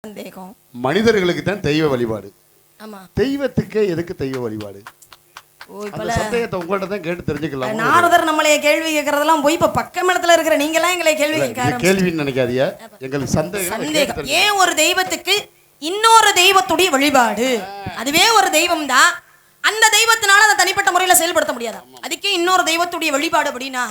சந்தேகம். மனிதர்களுக்கு தான் தெய்வ வழிபாடு. ஆமா. தெய்வத்துக்கு எதுக்கு தெய்வ வழிபாடு? அந்த சந்தேகத்தை உங்கள்ட்ட தான் கேட்டு தெரிஞ்சுக்கலாம். நாரதர் நம்மளே கேள்வி கேட்கறதெல்லாம் போய் இப்ப பக்கமேளத்துல இருக்கிற நீங்க எல்லாம் எங்களை கேள்வி கேட்க கேள்வின்னு நினைக்காதீங்க. எங்களுக்கு சந்தேகம். ஏன் ஒரு தெய்வத்துக்கு இன்னொரு தெய்வத்துடைய வழிபாடு? அதுவே ஒரு தெய்வம் தான். அந்த தெய்வத்தினால அதை தனிப்பட்ட முறையில செயல்படுத்த முடியாது. அதுக்கே இன்னொரு தெய்வத்துடைய வழிபாடு அப்படின்னா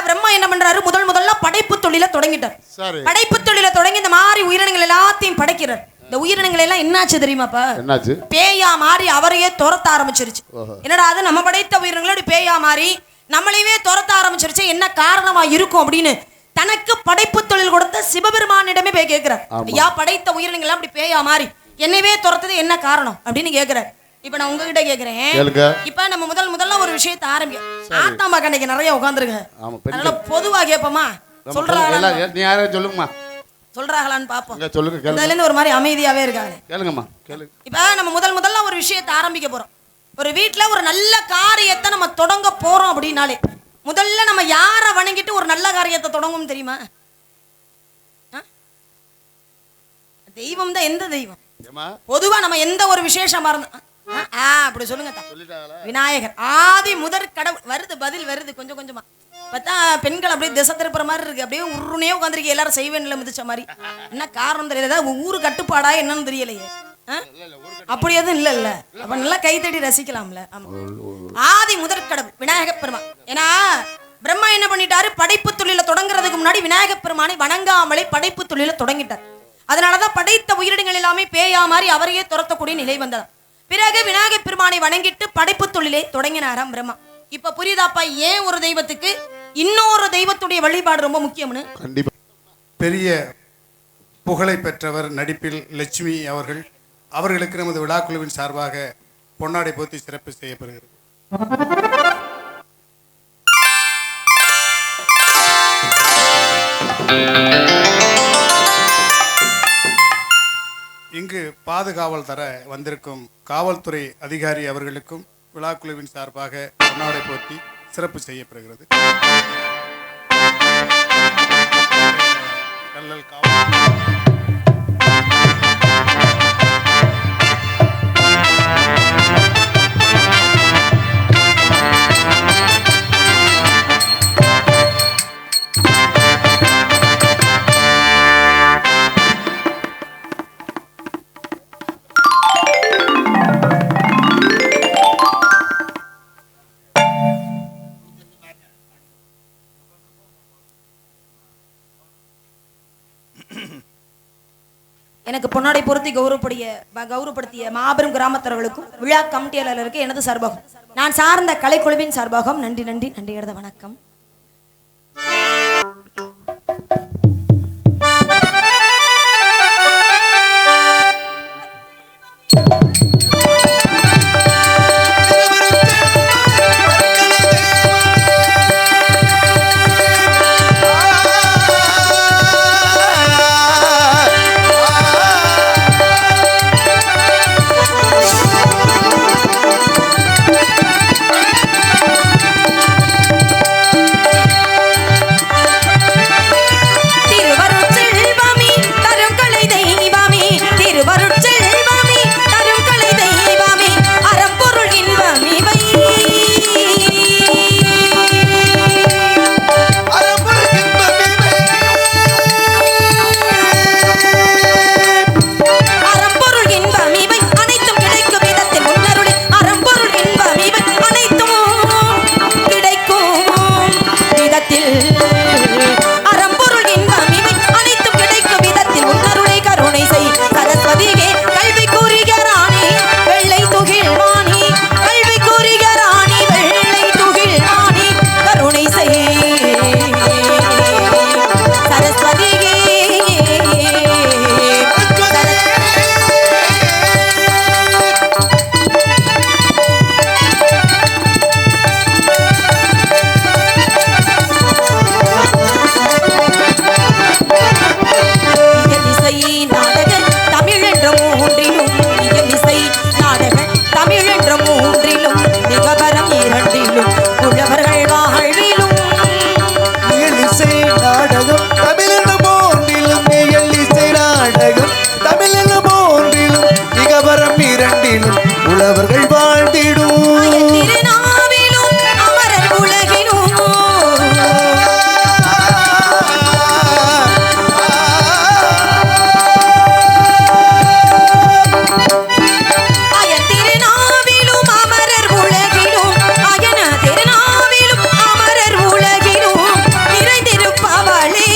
பிரம்மா என்ன பண்றாரு? முதல்ல படைப்பு தொழில தொடங்கிட்டார். படைப்பு தொழில தொடங்கி இந்த மாதிரி உயிரினங்கள் எல்லாத்தையும் படைக்கிறார். இந்த உயிரினங்கள் எல்லாம் என்னாச்சு தெரியுமாப்பா? என்னாச்சு? பேயா மாறி அவரையே துரத்த ஆரம்பிச்சிருச்சு. என்னடா அது, நம்ம படைத்த உயிரினங்களோட பேயா மாறி நம்மளையே துரத்த ஆரம்பிச்சிருச்சு, என்ன காரணமா இருக்கும் அப்படின்னு தனக்கு படைப்பு தொழில் கொடுத்த சிவபெருமானிடமே போய் கேட்கிறார். ஐயா, படைத்த உயிரினங்கள் எல்லாம் அப்படி பேயா மாறி என்னவே துரத்தது என்ன காரணம் அப்படின்னு கேட்கிறார். இப்ப நான் உங்ககிட்ட கேக்குறேன். இப்ப நம்ம முதல்ல ஒரு விஷயத்தை ஆரம்பிக்க ஆத்தா மகன் இன்னைக்கு நிறைய உட்கார்ந்துருங்க. அதனால பொதுவா கேப்போமா? சொல்றாங்களா? நீ யாரே சொல்லுங்கம்மா. சொல்றாங்களான்னு பாப்போம். சொல்லுங்க. அதுல இருந்து ஒரு மாதிரி அமைதியாவே இருக்காங்க. கேளுங்கம்மா, கேளுங்க. இப்ப நம்ம முதல்ல ஒரு விஷயத்தை ஆரம்பிக்க போறோம். ஒரு வீட்டுல ஒரு நல்ல காரியத்தை நம்ம தொடங்க போறோம் அப்படின்னாலே முதல்ல நம்ம யாரை வணங்கிட்டு ஒரு நல்ல காரியத்தை தொடங்கும் தெரியுமா? தெய்வம் தான். எந்த தெய்வம்? பொதுவா நம்ம எந்த ஒரு விசேஷமா இருந்தா அப்படி சொல்லுங்க. விநாயகர் ஆதி முதற் கடவுள். வருது பதில் வருது கொஞ்சம் கொஞ்சமா. பார்த்தா பெண்கள் அப்படியே திசை திருப்புற மாதிரி இருக்கு. அப்படியே உருனே உட்காந்துருக்கு. எல்லாரும் செய்வேன்ல மிதிச்ச மாதிரி. என்ன காரணம் தெரியல. ஊரு கட்டுப்பாடா என்னன்னு தெரியலையே. அப்படி எதுவும் இல்ல. அப்ப நல்லா கைத்தட்டி ரசிக்கலாம்ல. ஆதி முதற் கடவுள் விநாயக பெருமான். ஏன்னா பிரம்மா என்ன பண்ணிட்டாரு? படைப்பு தொழில தொடங்குறதுக்கு முன்னாடி விநாயக பெருமானை வணங்காமலே படைப்பு தொழில தொடங்கிட்டார். அதனாலதான் படைத்த உயிரினங்கள் எல்லாமே பேயா மாதிரி அவரையே துரத்தக்கூடிய நிலை வந்தது. பிறகு விநாயக பெருமானை வணங்கிட்டு படைப்பு தொழிலை தொடங்கினாராம் பிரம்மா. இப்ப புரியுதாப்பா ஏன் ஒரு தெய்வத்துக்கு இன்னொரு தெய்வத்துடைய வழிபாடு ரொம்ப முக்கியம்னு? கண்டிப்பா. பெரிய புகழை பெற்றவர் நடிப்பில் லட்சுமி அவர்களுக்கு நமது விழாக்குழுவின் சார்பாக பொன்னாடை போத்தி சிறப்பு செய்யப்படுகிறது. இங்கு பாதுகாவல் தர வந்திருக்கும் காவல்துறை அதிகாரி அவர்களுக்கும் விழாக்குழுவின் சார்பாக பொன்னாடை போத்தி சிறப்பு செய்யப்படுகிறது. கல்லல் காவல் எனக்கு பொன்னாடை பொருத்தி கௌரவப்படுத்திய மாபெரும் கிராமத்தவர்களுக்கும் விழா கமிட்டியாளருக்கு எனது சார்பாகும் நான் சார்ந்த கலைக்குழுவின் சார்பாகவும் நன்றி எழுத வணக்கம். நல்லவர்கள் வாழ்ந்திடும் திருநாவிலும் அமரர் உலகிலும் திருநாவிலும் அமரர் உலகிலும் அயன திருநாவிலும் அமரர் உலகிலும் நிறைந்திருப்பவளே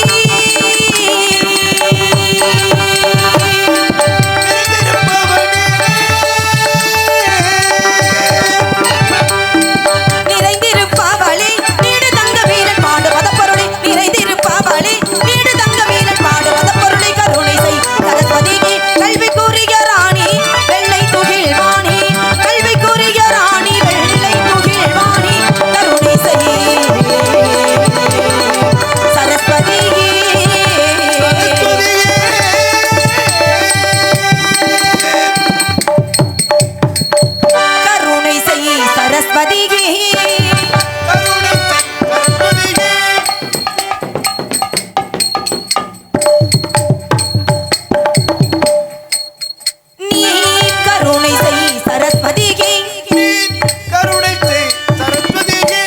நிறைந்திருப்பவளே நீடு தங்க வீரன் பாடு பதப்பொருளை நிறைந்திருப்பவளே நீடு தங்க வீரன் பாடு பதப்பொருளை கருணை செய் சரஸ்வதிக்கு கல்வி கூறிய ராணி வெள்ளை துகில் வாணி கல்வி கூறிய ராணி வெள்ளை துகில் வாணி கருணை செய் சரஸ்வதி கருணை செய் சரஸ்வதி நீ கருணை செய் சரஸ்வதிக்கு கருணை செய் சரஸ்வதியே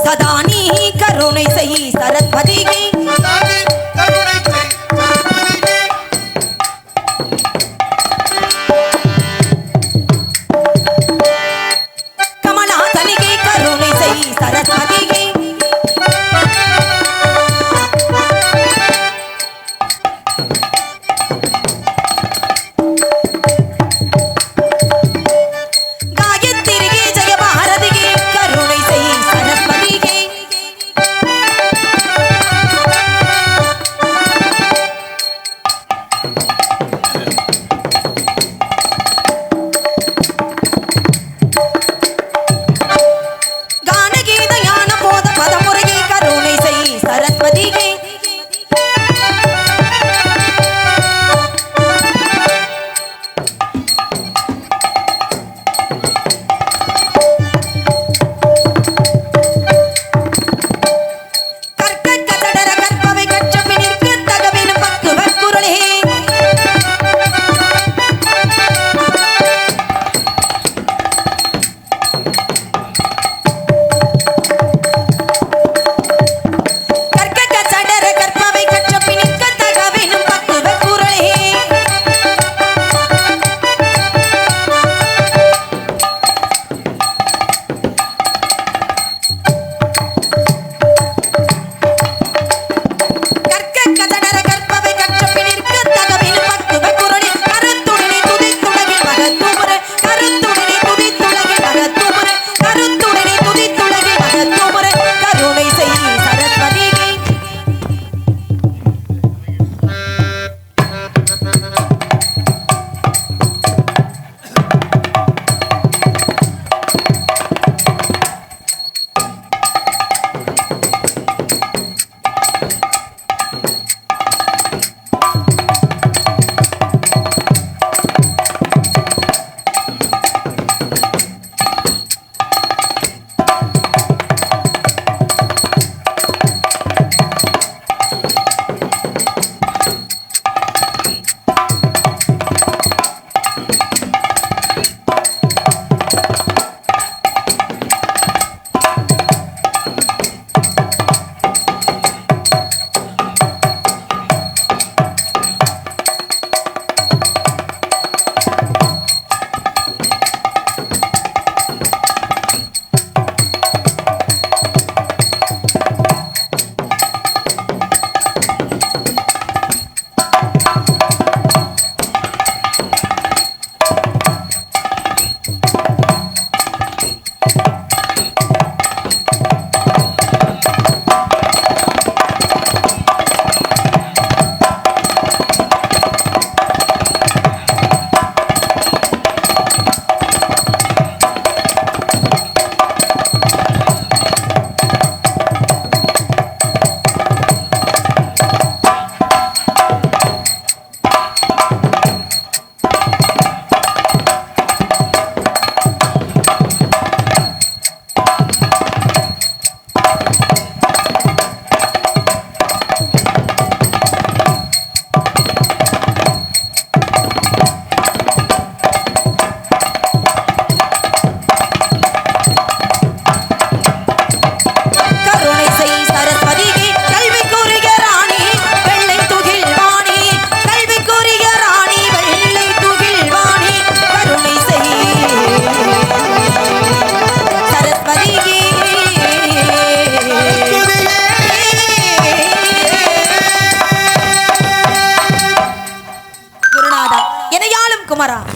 சதா நீ கருணை செய் சரஸ்வதிக்கு கருணை செய் சரஸ்வதியே கமலாசனிக்கு கருணை செய் சரஸ்வதிக்கு காயத்ரிக்கு ஜெயபாரதிக்கு கருணை செய் சரஸ்வதிக்கு கானகீத ஞான போத பதமுறையை கருணை செய் சரஸ்வதிக்கு கற்க கசடர கற்பவை கற்ற பின்னிற்கு தகவினும் பக்குவக் குரலே கற்க கசடர கற்பவை கற்ற பின்னிற்கு தகவினும் பக்குவக் குரலே கற்க கசடர கற்பவை கற்ற பின்னிற்கு தகவினும் பக்குவக் குரலே கருத்துடனே துதித்துலகில் மகத்துமுற கருத்துடனே துதித்துலகில் மகத்துமுற கருத்துடனே துதித்துலகில் மகத்துமுற கருணை செய் சரஸ்வதிக்கு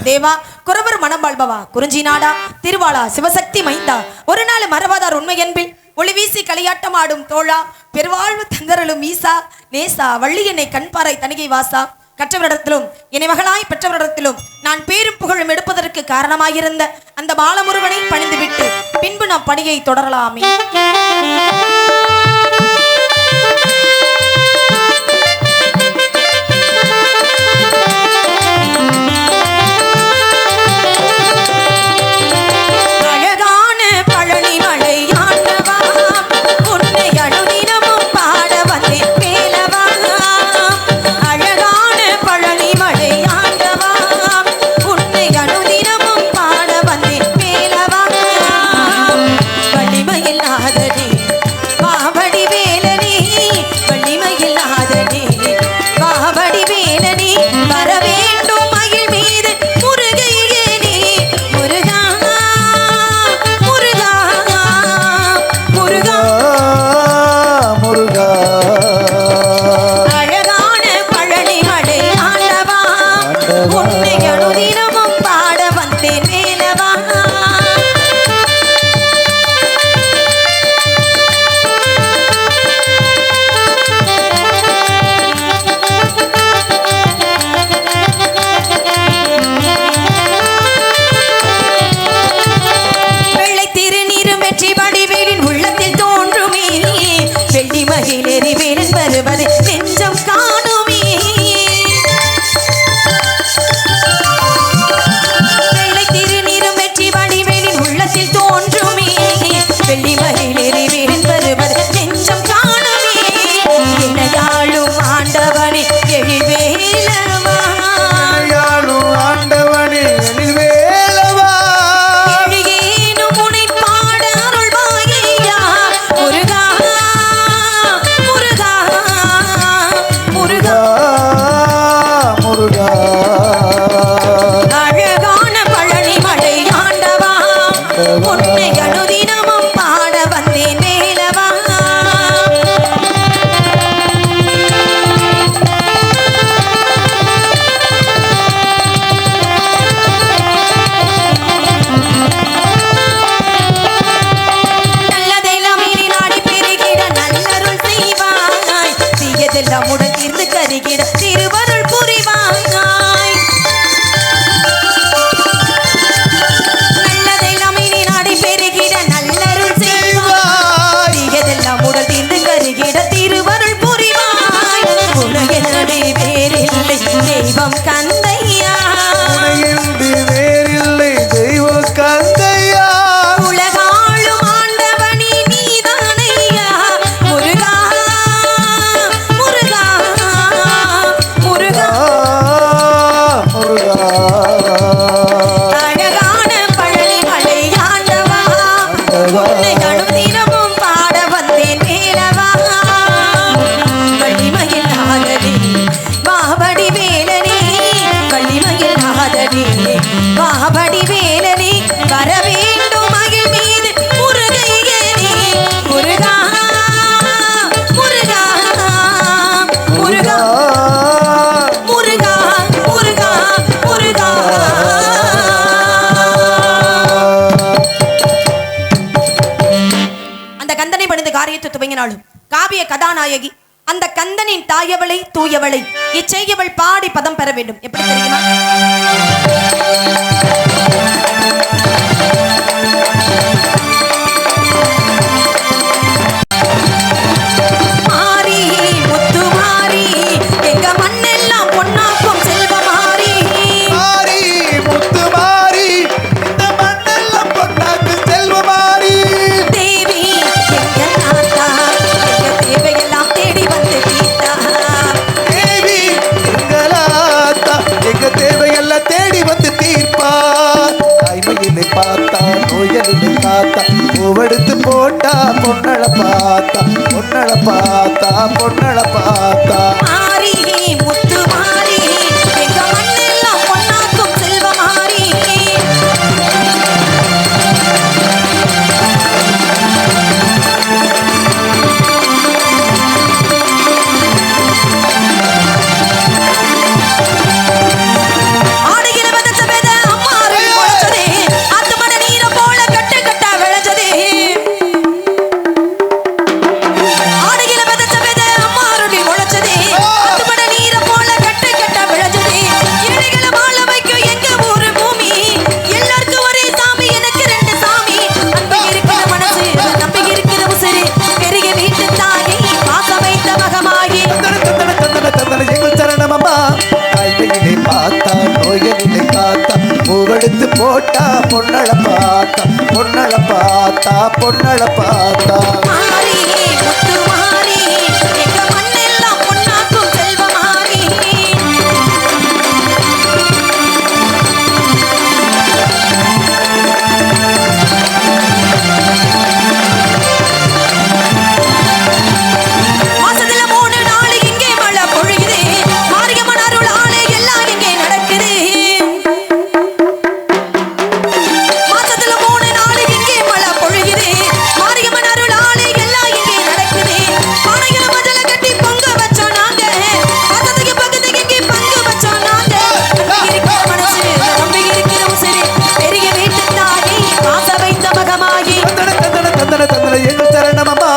தேவா குறவர் மனம்பாழ்பவா குறிஞ்சி நாடா திருவாளா சிவசக்தி மைந்தா ஒரு நாள் மறவாதார் உண்மை என்பில் ஒளி வீசி களியாட்டம் ஆடும் தோழா பெருவாழ்வு தந்தரலும் ஈசா நேசா வள்ளி என்னை கண்பாறை தணிகை வாசா கற்றவரிடத்திலும் என்னை மகளாய் பெற்றவரிடத்திலும் நான் பேரும் புகழும் எடுப்பதற்கு காரணமாயிருந்த அந்த பாலமுருகனை பணிந்துவிட்டு பின்பு நாம் பணியை தொடரலாமே. காவிய கதாநாயகி அந்த கந்தனின் தாயவளை தூயவளை இச்செய்யவள் பாடி பதம் பெற வேண்டும். எப்படி தெரியுமா? மாரி முத்து மாரி எங்க மண்ணெல்லாம் பொன்னாக்கும் செல்வ மாரி. மாரி முத்து மாரி இந்த மண்ணெல்லாம் பொன்னாக்கும் செல்வ மாரி. தேவி எங்க தாத்தா எங்க தேவையெல்லாம் தேடி வந்து தீத்தா. தேவி எங்களாத்தா எங்க தேவையெல்லாம் தேடி வந்து தீர்ப்பா. தாய்மையினை பார்த்தா நோயலினை பார்த்தா பூவெடுத்து போட்டா பொன்னழ பார்த்தா பொன்னழ பார்த்தா பொன்னழ பார்த்தா. மாரி முத்து மாரி எங்க மண்ணெல்லாம் பொன்னாக்கும் செல்வ மாரி. ஆடுகிற பதச்ச பேத பூவெடுத்து போட்டா பொன்னழ பார்த்தா பொன்னழ பார்த்தா பொன்னழ பார்த்தா மாறி முத்து மாறி எங்க மண்ணெல்லாம் பொன்னாக்கும் செல்வ மாறி மாசத்துல 3 நாள் இங்கே மழை பொழியுது மாரியம்மன் அருளாலே எல்லாம் இங்கே நடக்குது மாசத்துல 3 நாள் இங்கே மழை பொழியுது மாரியம்மன் அருளாலே எல்லாம் இங்கே நடக்குது பானையில மஞ்சள கட்டி பொங்க வச்சோம் நாங்க பக்கத்துக்கு பக்கத்துக்கு இங்கே பங்கு வச்சோம் நாங்க இருக்கிற மனசு நம்பி இருக்கிற உசிரி பெரிய வீட்டு தாயி பாச வைத்த மகமாகி தந்தன தந்தன தந்தன தந்தன எங்கள் சரணமம்மா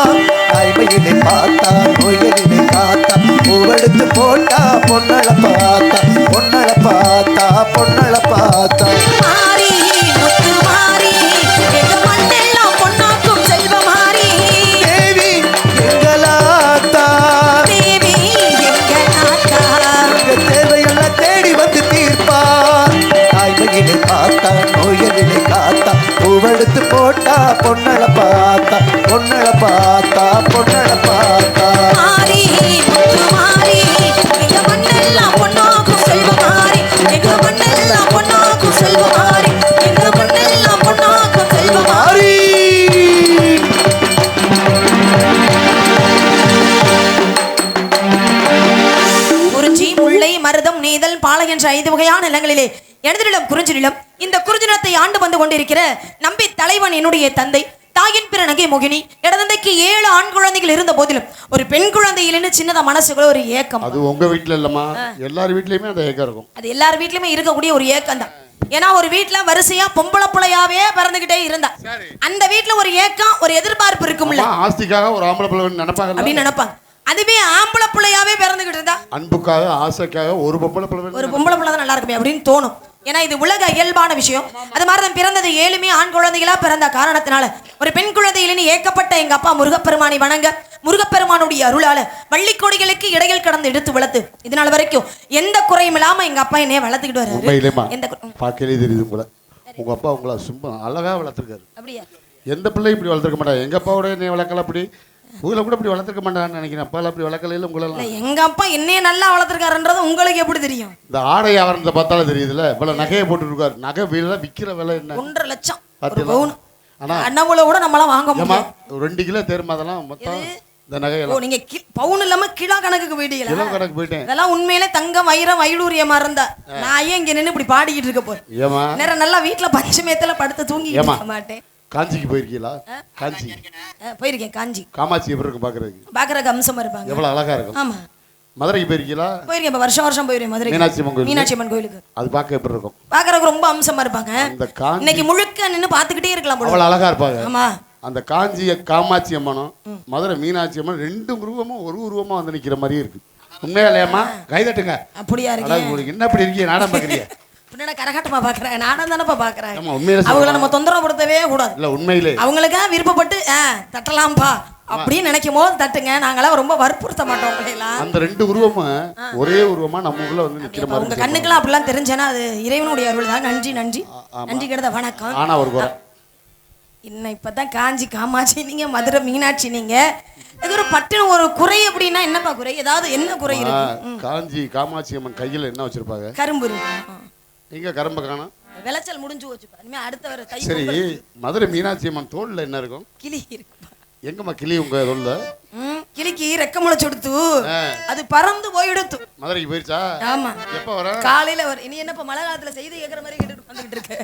தாய்மையிலே பார்த்தா நோயலிலே பார்த்தா பூவெடுத்து போட்டா பொன்னழ பார்த்தா பொன்னழ பார்த்தா பொன்னழ பார்த்தா மாறி முத்து மாறி எங்க மண்ணெல்லாம் பொன்னாக்கும் செல்வ மாறி தேவி எங்களாத்தா தேவி எங்க நாட்டா எங்க தேவையெல்லாம் தேடி வந்து தீர்ப்பா தாய்மையிலே பார்த்தா நோயலிலே காத்தா பூவெடுத்து போட்டா பொன்னழ பார்த்தா பொன்னழ பார்த்தா பொன்னழ பார்த்தா மாறி முத்து மாறி எங்க மண்ணெல்லாம் பொன்னாக்கும் செல்வ மாறி எங்க மண்ணெல்லாம் பொன்னாக்கும் செல்வ மாறி எங்க மண்ணெல்லாம் பொன்னாக்கும் செல்வ மாறி மாறி குறிஞ்சி முல்லை மருதம் நெய்தல் பாலை என்ற 5 வகையான நிலங்களிலே எனது நிலம் குறிஞ்சி நிலம் இந்த குறிஞ்சி நிலத்தை ஆண்டு வந்து கொண்டிருக்கிற நம்பி தலைவன் என்னுடைய தந்தை தாயின் பிற நகை மோகினி இடதந்தைக்கு 7 ஆண் குழந்தைகள் இருந்த போதிலும் ஒரு பெண் குழந்தையிலிருந்து சின்னதா மனசுக்குள்ள ஒரு ஏக்கம் அது உங்க வீட்டுல இல்லம்மா எல்லார் வீட்லயுமே அந்த ஏக்கம் இருக்கும். அது எல்லார் வீட்லயுமே இருக்கக்கூடிய ஒரு ஏக்கம் தான். ஏன்னா ஒரு வீட்டுல வரிசையா பொம்பளை பிள்ளையாவே பிறந்துகிட்டே இருந்தா அந்த வீட்டுல ஒரு ஏக்கம் ஒரு எதிர்பார்ப்பு இருக்கும்ல அம்மா, ஆஸ்திக்காக ஒரு ஆம்பளை பிள்ளை நினைப்பாங்க அப்படின்னு நினைப்பாங்க. அதுவே ஆம்பளை பிள்ளையாவே பிறந்துகிட்டு இருந்தா அன்புக்காக ஆசைக்காக ஒரு பொம்பளை பிள்ளை ஒரு பொம்பளை பிள்ளை தான் நல்லா இருக்குமே அப்படின்னு தோணும். ஏன்னா இது உலக இயல்பான விஷயம். அது மாதிரி தான் பிறந்தது 7மே ஆண் குழந்தைகளா பிறந்த காரணத்தினால ஒரு பெண் குழந்தையிலிருந்து ஏக்கப்பட்ட எங்க அப்பா முருகப்பெருமானை வணங்க முருகப்பெருமானுடைய அருளால வள்ளிக்கொடிகளுக்கு இடையில் கடந்து எடுத்து வளர்த்து இதனால வரைக்கும் எந்த குறையும் இல்லாம எங்க அப்பா என்னைய வளர்த்துக்கிட்டு உண்மையிலேமா வர்றாரு. எந்த பார்க்கலே தெரியுது உங்களை. உங்க அப்பா உங்களை சும்மா அழகா வளர்த்துருக்காரு. அப்படியா? எந்த பிள்ளை இப்படி வளர்த்துருக்க மாட்டாங்க. எங்க அப்பாவோட என்னை வளர்க்கல அப்படி உங்களை கூட இப்படி வளர்த்துருக்க மாட்டான்னு நினைக்கிறேன். அப்பா அப்படி வளர்க்கல உங்களெல்லாம். எங்க அப்பா என்னைய நல்லா வளர்த்துருக்காருன்றது உங்களுக்கு எப்படி தெரியும்? இந்த ஆடை ஆவரணத்தை பார்த்தாலும் தெரியுதுல்ல. இவ்வளவு நகையை போட்டுருக்காரு. நகை விலை விற்கிற விலை என்ன? 1.5 லட்சம். ஆனா அண்ணாமூல கூட நம்மளாம் வாங்க முடியும். 2 கிலோ தேர்மா அதெல்லாம் மொத்தம் இந்த நகையெல்லாம். நீங்க பவுன் இல்லாம கிலோ கணக்குக்கு போயிட்டீங்களா? கிலோ கணக்கு போயிட்டேன். இதெல்லாம் உண்மையிலே தங்கம் வைரம் வைடூரியமா இருந்தா நான் ஏன் இங்க நின்று இப்படி பாடிக்கிட்டு இருக்க போறேன்? ஏமா நேரம் நல்லா வீட்டுல பச்சை மேத்துல படுத்து தூங்கி இருக்க மாட்டேன். காஞ்சிக்கு போயிருக்கீங்களா? காஞ்சி போயிருக்கேன். காஞ்சி காமாட்சி எப்படி இருக்கும் பாக்குறதுக்கு? பாக்குறதுக்கு அம்சமா இருப்பாங்க. எவ்வளவு அழகா இருக்கும். ஆமா. மதுரைக்கு போயிருக்கீங்களா? போயிருக்கேன். இப்ப வருஷம் போயிருக்கேன் மதுரை மீனாட்சி அம்மன் கோயில். மீனாட்சி அம்மன் கோயிலுக்கு. அது பார்க்க எப்படி இருக்கும்? பாக்குறதுக்கு ரொம்ப அம்சமா இருப்பாங்க. அந்த காஞ்சி இன்னைக்கு முழுக்க நின்னு பாத்துக்கிட்டே இருக்கலாம் போல. அவ்வளவு அழகா இருப்பாங்க. ஆமா. அந்த காஞ்சி காமாட்சி அம்மனும் மதுரை மீனாட்சி அம்மன் 2 உருவமும் ஒரு உருவமா வந்து நிக்கிற மாதிரி இருக்கு. உண்மையா இல்லையாம்மா? கைதட்டுங்க. அப்படியா இருக்கு? என்ன அப்படி இருக்கீங்க? நாடகம் பாக்குறீங்க? பின்னாடி கரகாட்டமா பாக்குறாங்க. நானும் தானப்பா பாக்குறேன். உண்மையில அவங்கள நம்ம தொந்தரவுப்படுத்தவே கூடாது. இல்ல உண்மையிலே அவங்களுக்கா விருப்பப்பட்டு தட்டலாம்பா அப்படின்னு நினைக்கும் போது தட்டுங்க. நாங்களாம் ரொம்ப வற்புறுத்த மாட்டோம் உங்களையெல்லாம். அந்த 2 உருவமும் ஒரே உருவமா நம்ம உள்ள வந்து நிக்கிற மாதிரி. உங்க கண்ணுக்கெல்லாம் அப்படிலாம் தெரிஞ்சேன்னா அது இறைவனுடைய அருள் தான். நன்றி நன்றி நன்றி கிடந்த வணக்கம். ஆனா ஒரு குறை இன்னும் இப்பதான் காஞ்சி காமாட்சி நீங்க மதுரை மீனாட்சி நீங்க இது ஒரு பட்டுன்னு ஒரு குறை அப்படின்னா என்னப்பா குறை? ஏதாவது என்ன குறை இருக்கு? காஞ்சி காமாட்சி அம்மன் கையில என்ன வச்சிருப்பாங்க? கரும்பு இருக்கு. எங்க கரும்பு காணோம்? விளைச்சல் முடிஞ்சு போச்சு. இனிமே அடுத்த வர தை. சரி, மதுரை மீனாட்சி அம்மன் தோல்ல என்ன இருக்கும்? கிளி இருக்கு. எங்கம்மா கிளி உங்க தோல்ல? கிளிக்கு ரெக்க முளைச்சு எடுத்து அது பறந்து போயிடுத்து. மதுரைக்கு போயிருச்சா? ஆமா. எப்ப வர? காலையில வர. இனி என்னப்பா மழை காலத்துல செய்தி கேட்கற மாதிரி கேட்டுட்டு வந்துட்டு இருக்கு.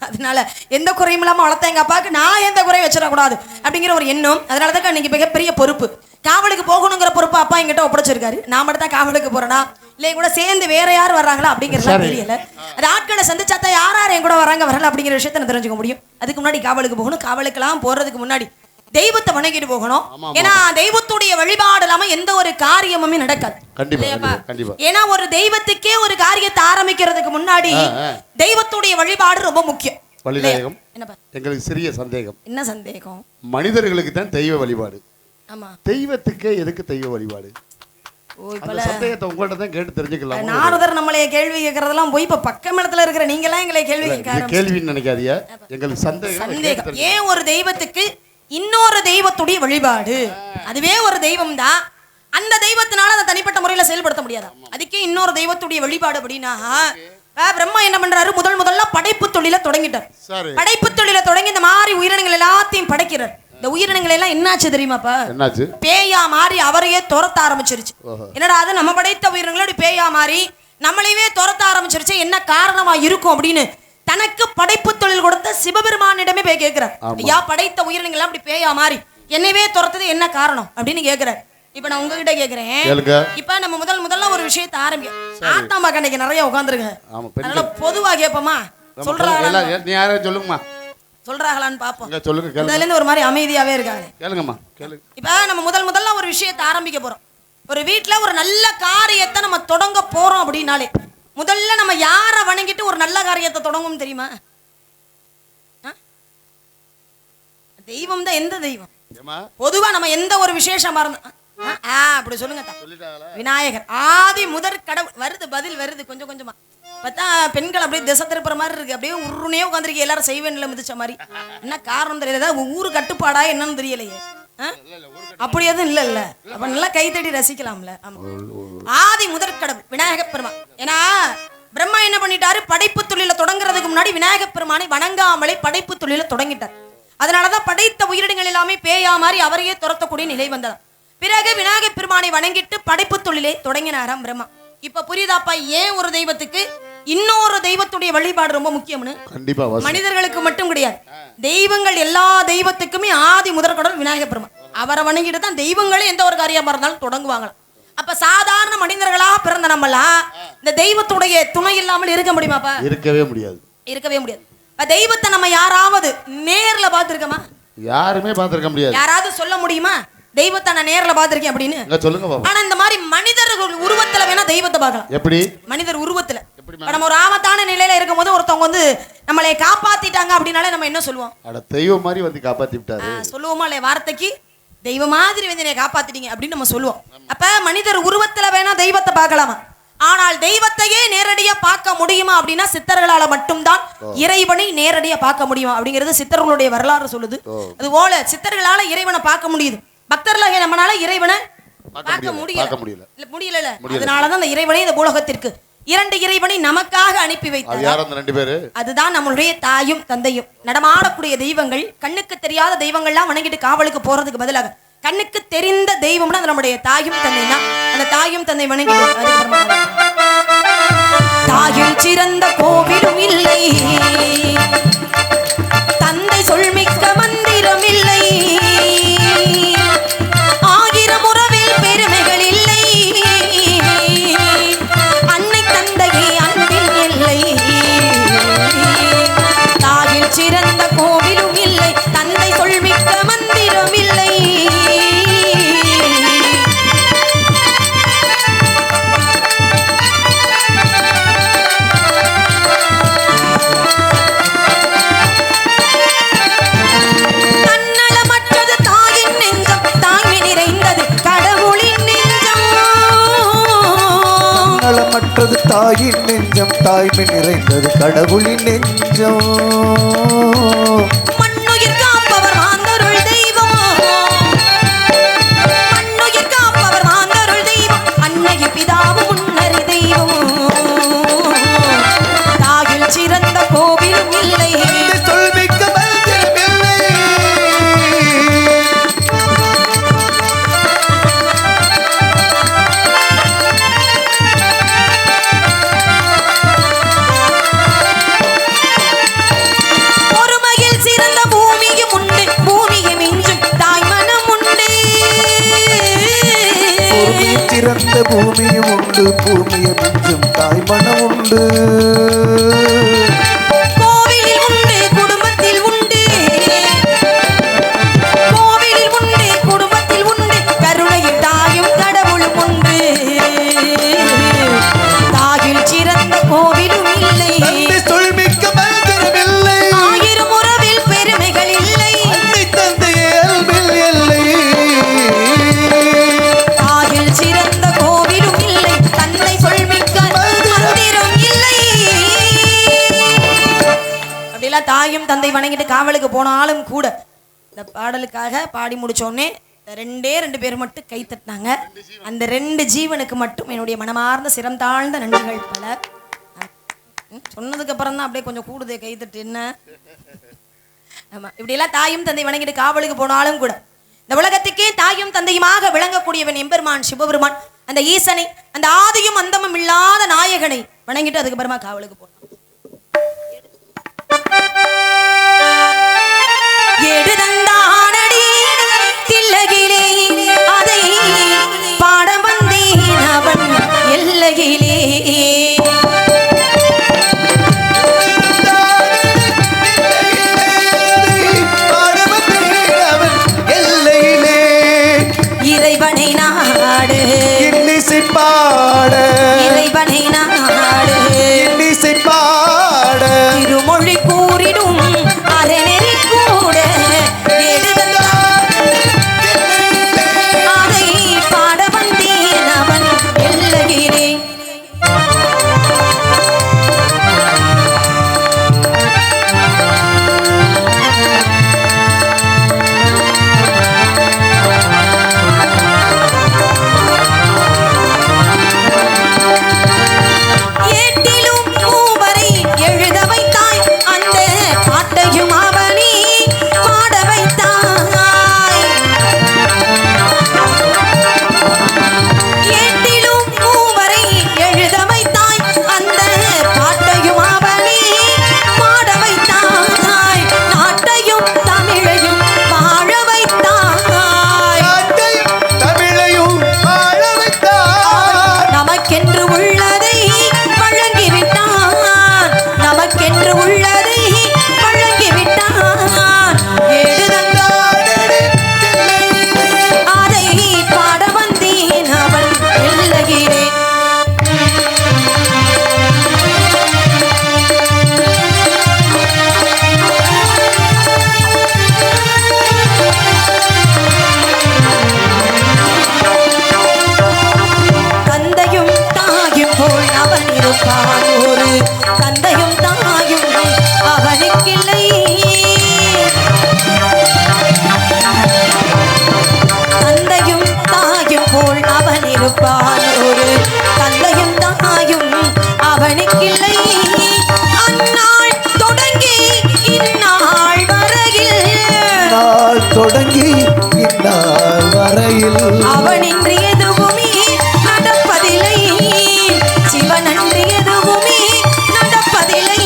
அதனால எந்த குறையும் இல்லாம வளர்த்த எங்க அப்பாவுக்கு நான் எந்த குறையும் வச்சிடக்கூடாது அப்படிங்கிற ஒரு எண்ணம். அதனாலதான் இன்னைக்கு மிகப்பெரிய பொறுப்பு. காவலுக்கு போகணுங்கிற பொறுப்பு அப்பா என்கிட்ட ஒப்படைச்சிருக்காரு. நான் மட்டும் தான் காவலுக்கு போறேனா இல்லை கூட சேர்ந்து வேற யார் வர்றாங்களா அப்படிங்கிறதுலாம் தெரியல. அது ஆட்களை சந்திச்சாத்தான் யார் என் கூட வராங்க வரல அப்படிங்கிற விஷயத்த நான் தெரிஞ்சுக்க முடியும். அதுக்கு முன்னாடி காவலுக்கு போகணும். காவலுக்கெல்லாம் போறதுக்கு முன்னாடி தெய்வத்தை வணங்கிட்டு போகணும். ஏன்னா தெய்வத்துடைய வழிபாடு இல்லாம எந்த ஒரு காரியமுமே நடக்காது. கண்டிப்பா. ஏன்னா ஒரு தெய்வத்துக்கே ஒரு காரியத்தை ஆரம்பிக்கிறதுக்கு முன்னாடி தெய்வத்துடைய வழிபாடு ரொம்ப முக்கியம். வழிநாயகம் எங்களுக்கு சிறிய சந்தேகம். என்ன சந்தேகம்? மனிதர்களுக்கு தான் தெய்வ வழிபாடு. ஆமா. தெய்வத்துக்கே எதுக்கு தெய்வ வழிபாடு? அந்த சந்தேகத்தை உங்கள்ட்ட தான் கேட்டு தெரிஞ்சுக்கலாம். நாரதர் நம்மளைய கேள்வி கேட்கறதெல்லாம் போய் இப்ப பக்கமேளத்துல இருக்கிற நீங்க எல்லாம் எங்களை கேள்வி கேட்க கேள்வின்னு நினைக்காதீங்க, எங்களுக்கு சந்தேகம். ஏன் ஒரு தெய்வத்துக்கு இன்னொரு தெய்வத்துடைய வழிபாடு, அதுவே ஒரு தெய்வம் தான், அந்த தெய்வத்தினால அதை தனிப்பட்ட முறையில செயல்படுத்த முடியாது. அதுக்கே இன்னொரு தெய்வத்துடைய வழிபாடு அப்படின்னா பிரம்மா என்ன பண்றாரு, முதல்ல படைப்பு தொழில தொடங்கிட்டார். படைப்பு தொழில தொடங்கி இந்த மாதிரி உயிரினங்கள் எல்லாத்தையும் படைக்கிறார். இந்த உயிரினங்கள் எல்லாம் என்னாச்சு தெரியுமாப்பா? என்னாச்சு? பேயா மாறி அவரையே துரத்த ஆரம்பிச்சிருச்சு. என்னடா அது, நம்ம படைத்த உயிரினங்களோட பேயா மாறி நம்மளையே துரத்த ஆரம்பிச்சிருச்சு, என்ன காரணமா இருக்கும் அப்படின்னு தனக்கு படைப்பு தொழில் கொடுத்த சிவபெருமானிடமே போய் கேட்கிறார். ஐயா, படைத்த உயிரினங்கள் அப்படி பேயா மாறி என்னவே துரத்தது என்ன காரணம் அப்படின்னு கேட்கிறார். இப்ப நான் உங்ககிட்ட கேக்குறேன், இப்ப நம்ம முதல்ல ஒரு விஷயத்தை ஆரம்பிக்கும். ஆத்தாம்பா கண்ணைக்கு நிறைய உட்காந்துருங்க, அதனால பொதுவா கேட்போமா? சொல்றாங்களா? நீ யாரும் சொல்லுங்கம்மா. சொல்றாங்களான்னு பாப்போம். சொல்லுங்க. அதுல இருந்து ஒரு மாதிரி அமைதியாவே இருக்காங்க. கேளுங்கம்மா, கேளுங்க. இப்ப நம்ம முதல்ல ஒரு விஷயத்தை ஆரம்பிக்க போறோம். ஒரு வீட்டுல ஒரு நல்ல காரியத்தை நம்ம தொடங்க போறோம் அப்படின்னாலே முதல்ல நம்ம யார வணங்கிட்டு ஒரு நல்ல காரியத்தை தொடங்கும் தெரியுமா? தெய்வம் தான். எந்த தெய்வம்? பொதுவா நம்ம எந்த ஒரு விசேஷமா இருந்தா அப்படி சொல்லுங்க. விநாயகர் ஆதி முதற் கடவுள். வருது பதில் வருது கொஞ்சம் கொஞ்சமா. பார்த்தா பெண்கள் அப்படியே திசை திருப்புற மாதிரி இருக்கு, அப்படியே உருனே உட்காந்துருக்கு, எல்லாரும் செய்வேன்ல மிதிச்ச மாதிரி. என்ன காரணம் தெரியல, ஊரு கட்டுப்பாடா என்னன்னு தெரியலையே. அப்படி எதுவும் இல்ல. அப்ப நல்லா கைத்தட்டி ரசிக்கலாம்ல. ஆதி முதற் கடவுள் விநாயக பெருமான். ஏன்னா பிரம்மா என்ன பண்ணிட்டாரு, படைப்பு தொழில தொடங்குறதுக்கு முன்னாடி விநாயக பெருமானை வணங்காமலே படைப்பு தொழில தொடங்கிட்டார். அதனாலதான் படைத்த உயிரினங்கள் எல்லாமே பேயா மாதிரி அவரையே துரத்தக்கூடிய நிலை வந்ததா. பிறகு விநாயக பெருமானை வணங்கிட்டு படைப்பு தொழிலை தொடங்கினாராம் பிரம்மா. இப்ப புரியுதாப்பா ஏன் ஒரு தெய்வத்துக்கு இன்னொரு தெய்வத்துடைய வழிபாடு ரொம்ப முக்கியம்னு? கண்டிப்பா. மனிதர்களுக்கு மட்டும் கிடையாது, தெய்வங்கள் எல்லா தெய்வத்துக்குமே ஆதி முதற் கடவுள் விநாயக பெருமான். அவரை வணங்கிட்டு தான் தெய்வங்களே எந்த ஒரு காரியமா இருந்தாலும் தொடங்குவாங்களாம். அப்ப சாதாரண மனிதர்களா பிறந்த நம்மலாம் இந்த தெய்வத்துடைய துணை இல்லாமல் இருக்க முடியுமாப்பா? இருக்கவே முடியாது. தெய்வத்தை நம்ம யாராவது நேர்ல பாத்துருக்கோமா? யாருமே பாத்துருக்க முடியாது. யாராவது சொல்ல முடியுமா தெய்வத்தை நான் நேர்ல பாத்திருக்கேன் அப்படின்னு? சொல்லுங்க பாப்போம். ஆனா இந்த மாதிரி மனிதர்கள் உருவத்துல வேணா தெய்வத்தை பார்க்கலாம். எப்படி? மனிதர் உருவத்துல. நம்ம ஒரு ஆபத்தான நிலையில இருக்கும் போது ஒருத்தவங்க வந்து நம்மளை காப்பாத்திட்டாங்க அப்படின்னாலே நம்ம என்ன சொல்லுவோம்? தெய்வம் மாதிரி வந்து காப்பாத்தி விட்டாரு சொல்லுவோமா இல்லையா? வார்த்தைக்கு தெய்வம் மாதிரி வந்து என்னை காப்பாத்திட்டீங்க அப்படின்னு நம்ம சொல்லுவோம். அப்ப மனிதர் உருவத்துல வேணா தெய்வத்தை பார்க்கலாமா? ஆனால் தெய்வத்தையே நேரடியா பார்க்க முடியுமா அப்படின்னா சித்தர்களால மட்டும்தான் இறைவனை நேரடியா பார்க்க முடியுமா அப்படிங்கிறது சித்தர்களுடைய வரலாறு சொல்லுது. அது போல சித்தர்களால இறைவனை பார்க்க முடியுது, பக்தர்களாக நம்மளால இறைவனை பார்க்க முடியல. அதனாலதான் அந்த இறைவனை இந்த பூலோகத்திற்கு இரண்டு இறைவனை நமக்காக அனுப்பி வைத்தார். அதுதான் நம்மளுடைய தாயும் தந்தையும். நடமாடக்கூடிய தெய்வங்கள், கண்ணுக்கு தெரியாத தெய்வங்கள்லாம் வணங்கிட்டு காவலுக்கு போறதுக்கு பதிலாக கண்ணுக்கு தெரிந்த தெய்வம்னா அது நம்முடைய தாயும் தந்தை தான். அந்த தாயும் தந்தை வணங்கிட்டு தாயும் சிறந்த கோவிலும் இல்லை, தந்தை சொல்மிக்க மந்திரம் இல்லை, ஆயிரம் உறவில் பெருமைகள் இல்லை, அன்னை தந்தையே அன்பில் இல்லை, தாயில் சிறந்த கோவிலும் இல்லை, தந்தை சொல்மிக்க மந்திரம் இல்லை. மற்றது தாயின் நெஞ்சம், தாய்மை நிறைந்தது கடவுளின் நெஞ்சம். மண்ணுயிர் காப்பவர் மாந்தருள் தெய்வம், மண்ணுயிர் காப்பவர் மாந்தருள் தெய்வம், அன்னைய பிதாவும் முன்னறி தெய்வம், தாயில் சிறந்த கோவிலும் இல்லை, சொல்மிக்க மந்திரம் இல்லை. சிறந்த பூமியும் உண்டு, பூமியை மிஞ்சும் தாய் மனம் உண்டு. கோவிலில் உண்டு, குடும்பத்தில் உண்டு, கோவிலில் உண்டு, குடும்பத்தில் உண்டு, கருணையில் தாயும் கடவுளும் உண்டு, தாயில் சிறந்த கோவிலும் இல்லை, சொல்மிக்க மந்திரம் இல்லை, ஆயிரம் உறவில் பெருமைகள் இல்லை, அன்னை தந்தையே அன்பில் இல்லை, தாயில் சிறந்த கோவில் தந்தை வணங்கிட்டு காவலுக்கு போனாலும் கூட இந்த பாடலுக்காக பாடி முடிச்சோடனே ரெண்டே 2 பேர் மட்டும் கை தட்டினாங்க. அந்த 2 ஜீவனுக்கு மட்டும் என்னுடைய மனமார்ந்த சிரம் தாழ்ந்த நன்றிகள் பல. சொன்னதுக்கு அப்புறம் தான் அப்படியே கொஞ்சம் கூடுதே கை தட்டு என்ன. ஆமா, இப்படியெல்லாம் தாயும் தந்தை வணங்கிட்டு காவலுக்கு போனாலும் கூட இந்த உலகத்துக்கே தாயும் தந்தையுமாக விளங்கக்கூடியவன் எம்பெருமான் சிவபெருமான், அந்த ஈசனை, அந்த ஆதியும் அந்தமும் இல்லாத நாயகனை வணங்கிட்டு அதுக்கப்புறமா காவலுக்கு போனான். எடுதந்தானடி தில்லகிலே அதை பாட வந்தேன் அவன் எல்லையிலே. இறைவனை நாடு இன்னிசை பாட, இறைவனை நாடு இன்னிசை பாட, திருமொழி கூறிடும் அரணெறி கூட அதை பாட வந்தேன் அவன் எல்லையிலே. ஏட்டிலும் மூவரை எழுத வைத்தாய், அந்த பாட்டையும் அவனே பாட வைத்தாய். ஏட்டிலும் மூவரை எழுத வைத்தாய், அந்த பாட்டையும் அவனே பாட வைத்தாய். நாட்டையும் தமிழையும் வாழ வைத்தாய். தமிழையும் வாழ வைத்தார். நமக்கென்று உள்ளதை வழங்கிவிட்டான், நமக்கென்று உள்ளதை வழங்கிவிட்டான். எழுதந்தானடி அதை பாட வந்தேன் அவன் எல்லையிலே. தந்தையும் தாயும் போல் அவன் இருப்பான், ஒரு தந்தையும் தாயும் அவனுக்கில்லை. தந்தையும் தாயும் போல் அவன் இருப்பான், ஒரு தந்தையும் தாயும் அவனுக்கில்லை. அந்நாள் தொடங்கி இந்நாள் வரையில், நாள் தொடங்கி இந்நாள் வரையில் அவனின்றி எதுவுமே நடப்பதில்லை, சிவனன்றி எதுவுமே நடப்பதில்லை.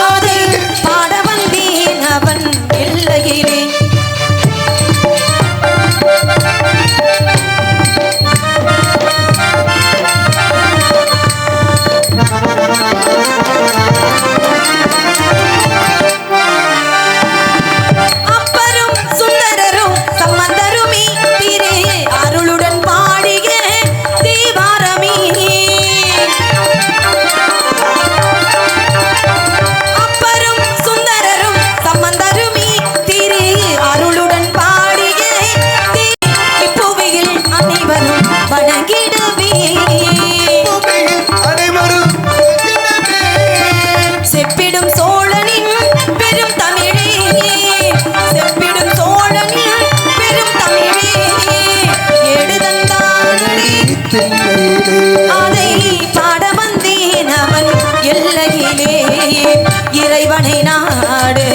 அதை பாட வந்தேன் அவன் எல்லையிலே. அப்பரும் சுந்தரரும் சம்பந்தருமே திரு அருளுடன் பாடிய தேவாரமே. அப்பரும் சுந்தரரும் சம்பந்தருமே திரு அருளுடன் பாடிய இப்புவியில் அனைவரும் வணங்கிடவே. அனைவரும் செப்பிடும் சோழனின் பெரும் தமிழே, செப்பிடும் சோழனின் பெரும் தமிழே. எடுதந்தானடி தில்லையிலே அதை பாட வந்தேன் அவன் எல்லையிலே. இறைவனை நாடு,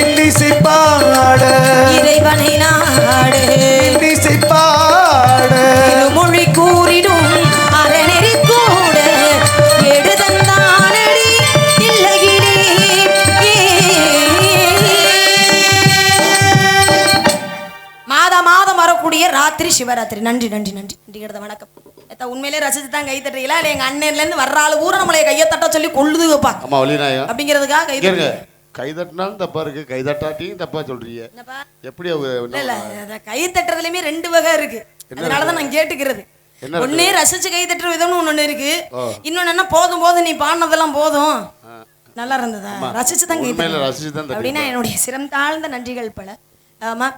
இன்னிசை பாட, இறைவனை நாடு இன்னிசை பாட, திருமொழி கூறிடும் அரணெறி கூட எடுதந்தானடி இல்லையிலே. மாதம் மாதம் வரக்கூடிய ராத்திரி சிவராத்திரி. நன்றி நன்றி நன்றி நன்றிகிறத வணக்கம். உண்மையிலே ரசிச்சு தான் கை தட்டுறீங்களா இல்லை எங்க அண்ணன்ல இருந்து வர்ற ஆளு ஊரை நம்மளை கையை தட்ட சொல்லி கொள்ளுது வைப்பா ஆமா வலிநாயகம் அப்படிங்கிறதுக்காக கை கேளுங்க. தட்டுறீங்க. கை தட்டினாலும் தப்பா இருக்கு, கை தட்டாட்டியும் தப்பா சொல்றீங்க. என்னப்பா? எப்படி இல்ல இல்ல அத கை தட்டுறதுலயுமே 2 வகை இருக்கு. அதனாலதான் நான் கேட்டுக்கிறது. என்ன ஒண்ணே ரசிச்சு கை தட்டுற விதம்னு ஒண்ணு இருக்கு. இன்னொன்னு என்ன போதும் போதும் நீ பாடினதெல்லாம் போதும் நல்லா இருந்ததா ரசிச்சு தான் கை உண்மையில ரசிச்சு தான் தட்டுறேன் அப்படின்னா என்னுடைய சிரம் தாழ்ந்த நன்றிகள் பல. ஆமா,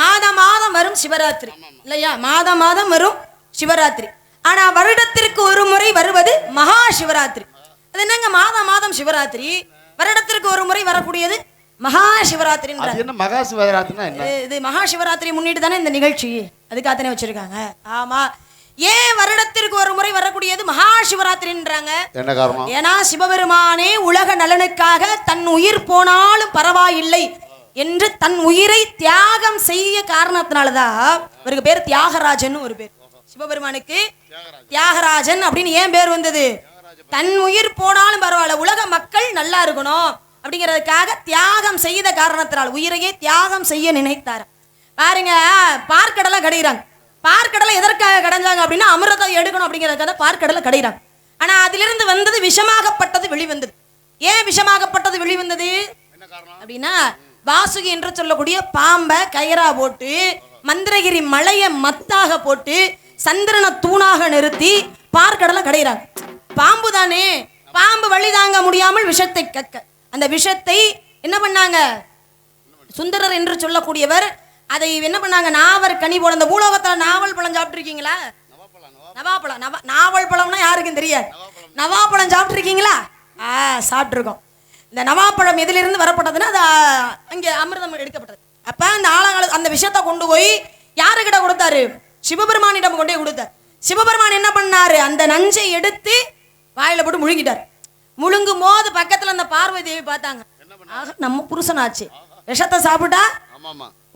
மாதம் மாதம் வரும் சிவராத்திரி இல்லையா? மாதம் மாதம் வரும் சிவராத்திரி. ஆனா வருடத்திற்கு ஒரு முறை வருவது மகா சிவராத்திரி. அது என்னங்க மாதம் மாதம் சிவராத்திரி, வருடத்திற்கு ஒரு முறை வரக்கூடியது மகா சிவராத்திரி. என்ன மகா சிவராத்திரினா என்ன? இது மகா சிவராத்திரி முன்னிட்டு தானே இந்த நிகழ்ச்சி, அதுக்காகத்தானே வச்சிருக்காங்க. ஆமா, ஏன் வருடத்திற்கு ஒரு முறை வரக்கூடியது மகா சிவராத்திரின்றாங்க? என்ன காரணம்? ஏன்னா சிவபெருமானே உலக நலனுக்காக தன் உயிர் போனாலும் பரவாயில்லை என்று தன் உயிரை தியாகம் செய்ய காரணத்தினாலதான் இவருக்கு பேர் தியாகராஜன் ஒரு பேர். சிவபெருமானுக்கு தியாகராஜன் அப்படின்னு ஏன் பேர் வந்தது? தன் உயிர் போனாலும் பரவாயில்ல, உலக மக்கள் நல்லா இருக்கணும் அப்படிங்கிறதுக்காக தியாகம் செய்த காரணத்தினால் உயிரையே தியாகம் செய்ய நினைத்தார். பாருங்க, பார்க்கடலை கடைகிறாங்க. பார்க்கடலை எதற்காக கடைஞ்சாங்க அப்படின்னா அமிர்தம் எடுக்கணும் அப்படிங்கிறதுக்காக பார்க்கடலை கடைகிறாங்க. ஆனா அதிலிருந்து வந்தது விஷமாகப்பட்டது வெளிவந்தது. ஏன் விஷமாகப்பட்டது வெளிவந்தது அப்படின்னா, வாசுகி என்று சொல்லக்கூடிய பாம்பை கயிறா போட்டு, மந்திரகிரி மலையை மத்தாக போட்டு, சந்திரனை தூணாக நிறுத்தி பார்க்கடலை கடைகிறாங்க. பாம்பு தானே, பாம்பு வழி தாங்க முடியாமல் விஷத்தை கக்க, அந்த விஷத்தை என்ன பண்ணாங்க? சுந்தரர் என்று சொல்லக்கூடியவர் அதை என்ன பண்ணாங்க? நாவல் கனி போல. அந்த பூலோகத்துல நாவல் பழம் சாப்பிட்டு இருக்கீங்களா? நவாப்பழம். நாவல் பழம்னா யாருக்கும் தெரியாது. நவாப்பழம் சாப்பிட்டு இருக்கீங்களா? சாப்பிட்டுருக்கோம். இந்த நவாப்பழம் எதிலிருந்து வரப்பட்டதுன்னா அது அங்கே அமிர்தம் எடுக்கப்பட்டது. அப்ப அந்த ஆழங்கால அந்த விஷயத்தை கொண்டு போய் யாருக்கிட்ட கொடுத்தாரு? சிவபெருமானிடம் கொண்டே கொடுத்தார். சிவபெருமான் என்ன பண்ணாரு? அந்த நஞ்சை எடுத்து வாயில போட்டு முழுங்கிட்டார். முழுங்கும் போது பக்கத்துல அந்த பார்வதி தேவி பார்த்தாங்க, நம்ம புருஷனாச்சு, விஷத்தை சாப்பிட்டா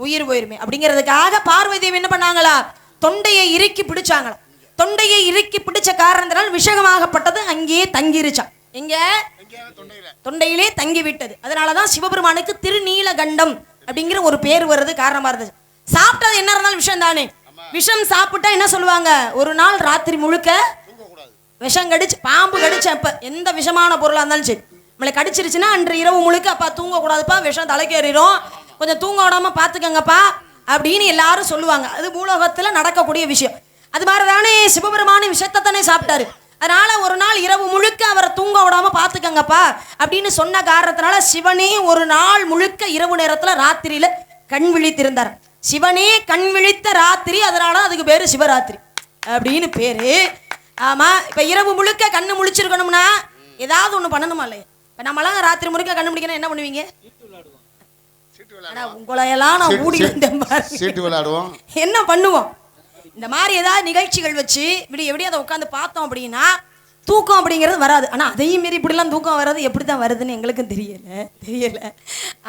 உயிர் போயிருமே அப்படிங்கிறதுக்காக பார்வதி தேவி என்ன பண்ணாங்களா? தொண்டையை இறுக்கி பிடிச்சாங்களா. தொண்டையை இறுக்கி பிடிச்ச காரணத்தினால் விஷகமாகப்பட்டது அங்கேயே தங்கிருச்சான். எங்க? தொண்டையிலே தங்கி விட்டது. அதனாலதான் சிவபெருமானுக்கு திருநீலகண்டம் அப்படிங்கிற ஒரு பேர் வருது காரணமா இருந்தது. சாப்பிட்டது என்ன இருந்தாலும் விஷம் தானே. விஷம் சாப்பிட்டா என்ன சொல்லுவாங்க? ஒரு நாள் ராத்திரி முழுக்க விஷம் கடிச்சு, பாம்பு கடிச்சு, அப்ப எந்த விஷமான பொருளா இருந்தாலும் சரி நம்மளை கடிச்சிருச்சுன்னா அன்று இரவு முழுக்க அப்பா தூங்க கூடாதுப்பா, விஷம் தலைக்கேறிடும், கொஞ்சம் தூங்க விடாம பாத்துக்கங்கப்பா அப்படின்னு எல்லாரும் சொல்லுவாங்க. அது பூலோகத்துல நடக்கக்கூடிய விஷயம். அது மாதிரிதானே சிவபெருமான விஷத்தை தானே சாப்பிட்டாரு. அதனால ஒரு நாள் இரவு முழுக்க அவரை தூங்க விடாம பாத்துக்கங்கப்பா அப்படின்னு சொன்ன காரணத்தினால சிவனே ஒரு நாள் முழுக்க இரவு நேரத்துல ராத்திரியில கண் விழித்திருந்தார். சிவனே கண் விழித்த ராத்திரி, அதனால அதுக்கு பேரு சிவராத்திரி அப்படின்னு பேரு. ஆமா, இப்ப இரவு முழுக்க கண்ணு முழிச்சிருக்கணும்னா ஏதாவது ஒண்ணு பண்ணணுமா இல்லையா? இப்ப நம்மளாம் ராத்திரி முழுக்க கண்ணு முடிக்கணும், என்ன பண்ணுவீங்க? உங்களையெல்லாம் நான் ஊடி விளையாடுவோம். என்ன பண்ணுவோம்? இந்த மாதிரி ஏதாவது நிகழ்ச்சிகள் வச்சு இப்படி அதை உட்காந்து பார்த்தோம் அப்படின்னா தூக்கம் அப்படிங்கிறது வராது. ஆனா அதையும் மீறி இப்படிலாம் தூக்கம் வராது. எப்படிதான் வருதுன்னு எங்களுக்கும் தெரியல.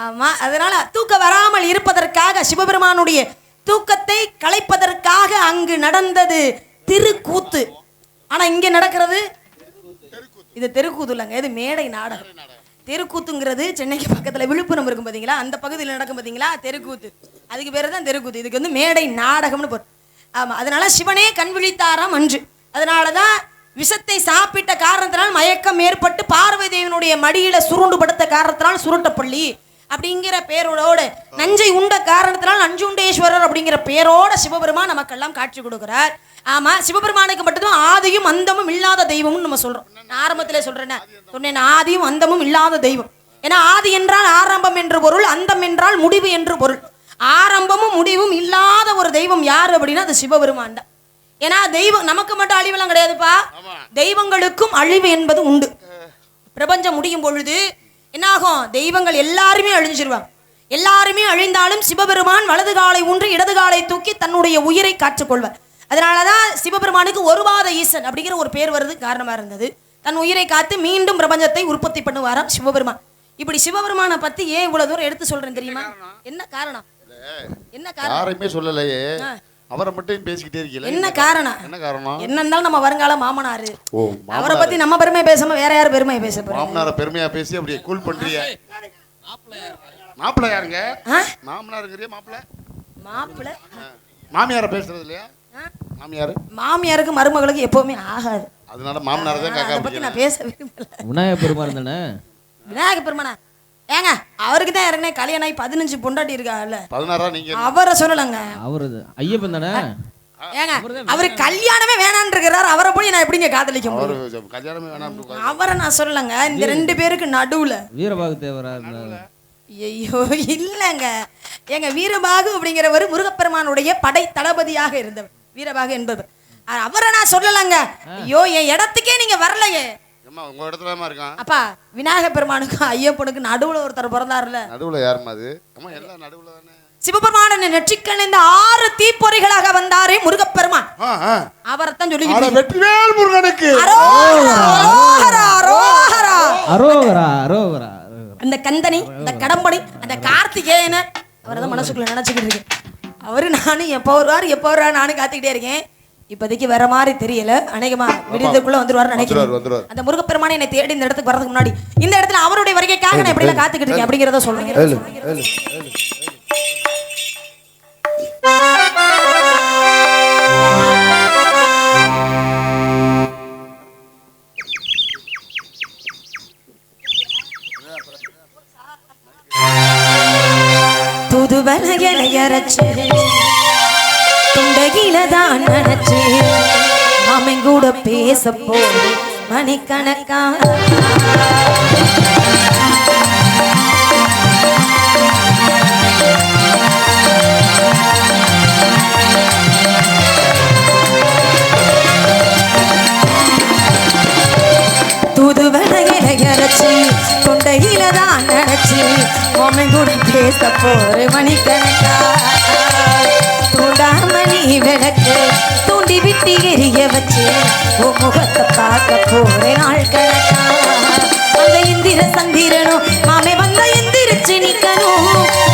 ஆமா, அதனால தூக்கம் வராமல் இருப்பதற்காக சிவபெருமானுடைய தூக்கத்தை கலைப்பதற்காக அங்கு நடந்தது திருக்கூத்து. ஆனா இங்க நடக்கிறது இது தெருக்கூத்து இல்லைங்க, இது மேடை நாடகம். தெருக்கூத்துங்கிறது சென்னைக்கு பக்கத்துல விழுப்புரம் இருக்கும் பாத்தீங்களா, அந்த பகுதியில் நடக்கும் பாத்தீங்களா தெருக்கூத்து. அதுக்கு பேரு தான் தெருக்கூத்து. இதுக்கு வந்து மேடை நாடகம்னு போறோம். ஆமா, அதனால சிவனே கண் விழித்தாராம் அன்று. அதனாலதான் விஷத்தை சாப்பிட்ட காரணத்தினால் மயக்கம் ஏற்பட்டு பார்வதி தேவனுடைய மடியில சுருண்டு படுத்த காரணத்தினால் சுருட்டப்பள்ளி அப்படிங்கிற பேரோட, நஞ்சை உண்ட காரணத்தினால் நஞ்சுண்டேஸ்வரர் அப்படிங்கிற பேரோட சிவபெருமான் நமக்கெல்லாம் காட்சி கொடுக்கிறார். ஆமா, சிவபெருமானுக்கு மட்டும்தான் ஆதியும் அந்தமும் இல்லாத தெய்வம்னு நம்ம சொல்றோம். நான் ஆரம்பத்திலே சொன்னேன் ஆதியும் அந்தமும் இல்லாத தெய்வம். ஏன்னா ஆதி என்றால் ஆரம்பம் என்று பொருள், அந்தம் என்றால் முடிவு என்று பொருள். ஆரம்பமும் முடிவும் இல்லாத ஒரு தெய்வம் யாரு அப்படின்னா அது சிவபெருமான் தான். ஏன்னா தெய்வம் நமக்கு மட்டும் அழிவெல்லாம் கிடையாதுப்பா, தெய்வங்களுக்கும் அழிவு என்பது உண்டு. பிரபஞ்சம் முடியும் பொழுது என்னாகும்? தெய்வங்கள் எல்லாருமே அழிஞ்சிருவாங்க. எல்லாருமே அழிந்தாலும் சிவபெருமான் வலது காலை ஊன்றி இடது காலை தூக்கி தன்னுடைய உயிரை காற்றுக்கொள்வார். அதனாலதான் சிவபெருமானுக்கு ஒருபாத ஈசன் அப்படிங்கிற ஒரு பேர் வருது காரணமா இருந்தது. தன் உயிரை காத்து மீண்டும் பிரபஞ்சத்தை உற்பத்தி பண்ணுவாராம் சிவபெருமான். இப்படி சிவபெருமானை பத்தி ஏன் இவ்வளவு தூரம் எடுத்து சொல்றேன் தெரியுமா? என்ன காரணம்? யாரையுமே சொல்லலையே, அவரை மட்டும் பேசிக்கிட்டே இருக்கீங்க. என்ன காரணம்? என்ன இருந்தாலும் நம்ம வருங்கால மாமனாரு, அவரை பத்தி நம்ம பெருமையை பேசாம வேற யாரும் பெருமையை பேச போறோம்? மாமனார பெருமையா பேசி அப்படியே கூல் பண்றீங்க. மாப்பிள்ளை யாருங்க? மாமனாருங்கறிய மாப்பிள்ளை மாமியார பேசுறது இல்லையா? மாமியாருக்கு மருமகளுக்கு எப்பவுமே ஆகாது. அதனால மாமனார தான் காக்கா பத்தி நான் பேச விரும்பல. விநாயகர் பெருமான் தானே? விநாயகர் பெருமானா? ஏங்க அவருக்கு தான் ஏற்கனவே கல்யாணம் ஆகி 15 பொண்டாட்டி இருக்காங்கல்ல. 16 நீங்க அவரை சொல்லலங்க. அவரது ஐயப்பன் தானே? ஏங்க அவரு கல்யாணமே வேணான்னு இருக்கிறார், அவரை போய் நான் எப்படிங்க காதலிக்க முடியும்? கல்யாணமே வேணாம் அவரை நான் சொல்லலங்க. இந்த 2 பேருக்கு நடுவுல வீரபாகு தேவரா இருந்தாரு. ஐயோ இல்லங்க, ஏங்க வீரபாகு அப்படிங்கிறவர் முருகப்பெருமானுடைய படை தளபதியாக இருந்தவர் வீரபாகு என்பவர். அவரை நான் சொல்லலங்க. ஐயோ என் இடத்துக்கே நீங்க வரலையே. அம்மா உங்க இடத்துலமா இருக்கான். அப்பா விநாயகர் பெருமானுக்கு ஐயப்பனுக்கு நடுவுல ஒருத்தர் பிறந்தாருல. நடுவுல யாருமா அது? அம்மா எல்லாம் நடுவுல தானே. சிவபெருமான் நெற்றிக்கணிந்த 6 தீப்பொறிகளாக வந்தாரே முருகப்பெருமான். அவரைத்தான் சொல்லி வெற்றிவேல் முருகனுக்கு அந்த கந்தனி, அந்த கடம்பனி, அந்த கார்த்திகேயன அவரதான் மனசுக்குள்ள நினைச்சுக்கிட்டு இருக்கேன். அவரு நானும் எப்போ வருவாரு நானும் காத்துக்கிட்டே இருக்கேன். இப்போதைக்கு வேற மாதிரி தெரியல. அநேகமா விடுதலுக்குள்ள வந்துருவாரு நினைக்கிறேன். அந்த முருகப்பெருமானை என்னை தேடி இந்த இடத்துக்கு வரதுக்கு முன்னாடி இந்த இடத்துல அவருடைய வருகைக்காக நான் எப்படி காத்துக்கிட்டு இருக்கேன் அப்படிங்கறத சொல்றேன். துதுவலையரைச்சு துண்டகிலதான் நினைச்சு மாமன் கூட பேச போய் மணிக்கணக்கா துதுவலையரைச்சு தொண்டையிலதான் நினைச்சு மாமன் கூட பேச போற மணிக்கணக்கா தூண்டாமணி விளக்கு தூண்டி விட்டு எரிய வச்சு உன் முகத்தை பார்க்க போற நாள் கணக்கா அந்த இந்திர சந்திரனும் மாமே வந்த எந்திரிச்சு நிக்கணும்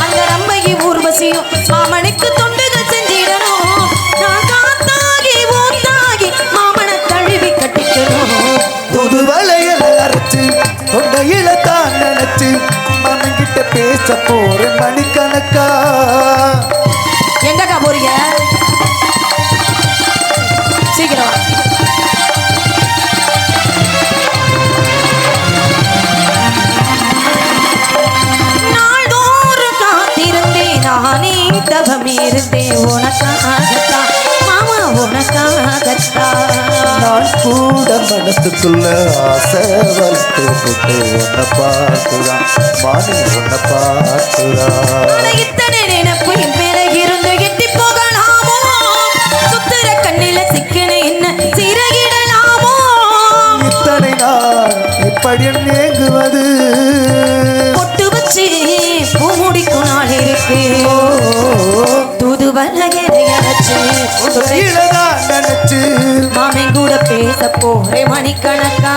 அந்த ரம்பையை ஊர்வசியும் மாமனுக்கு தொண்டுகள் செஞ்சிடணும் நான் காத்தாகி ஊத்தாகி மாமனை தழுவி கட்டிக்கணும் புது வளையல் அரைச்சு தொண்டையில தான் நினைச்சு மாமன் கிட்ட பேச போறேன் மணிக்கணக்கா. எங்கக்கா போறீங்க? சீக்கிரம் நாள்தோறும் காத்திருந்தேன் நானே தவம் இருந்தேன் உனக்காகத்தான் மாமா உனக்காகத்தான். நான் கூட மனசுக்குள்ள ஆசை வளர்த்து போட்டு உன்னை பார்த்துதான் மானி உன்னை பார்த்துதான். இத்தனை நினைப்பு என் மேல இருந்து எட்டி போகலாமோ சுத்துற கண்ணில சிக்கன என்ன சிறகிடலாமோ இத்தனை நாள் இப்படி நேங்குவது பொட்டு வச்சு பூ முடிக்கும் நாள் இருக்கு தூது வரையறையரைச்சு இழதான் நினைச்சு மாமன் கூட பேச போறே மணிக்கணக்கா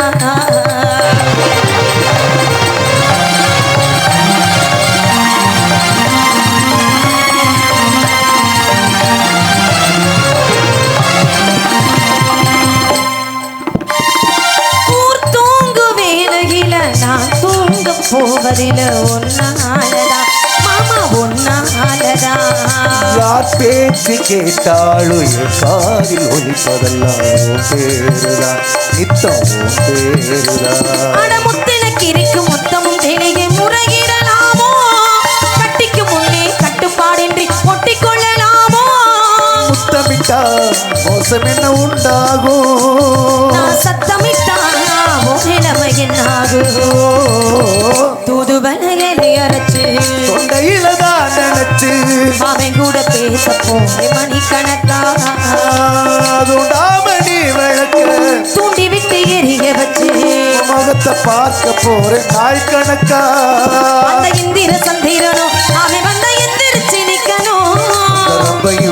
நான் தூங்க போவதில ஒன்னாலதா மாமா ஒன்னாலதா. யார் பேச்சு கேட்டாலும் என் காதில் ஒலிப்பதெல்லாம் பேருதான் நித்தம் பேருதான். அடமுத்தின கிரிக்கு மொத்தமும் வெளியே முறையிடலாமோ கட்டிக்கு முன்னே கட்டுப்பாடின்றி ஒட்டிக்கொள்ளலாமோ முத்தமிட்டா மோசம் என்ன உண்டாகும் நான் சத்தமிட்டா நிலைமை என்னாகும் தூதுவலையை அரைச்சு தொண்டையில தான் நினைச்சு மாமன் கூட பேச போய் மணிக்கணக்கா மணி விளக்கு தூண்டி விட்டு எரிய வச்சு முகத்தை பார்க்க போறேன் நாள் கணக்கா அந்த இந்திர சந்திரனும் அவன் வந்த எந்திரிச்சு நிக்கணும்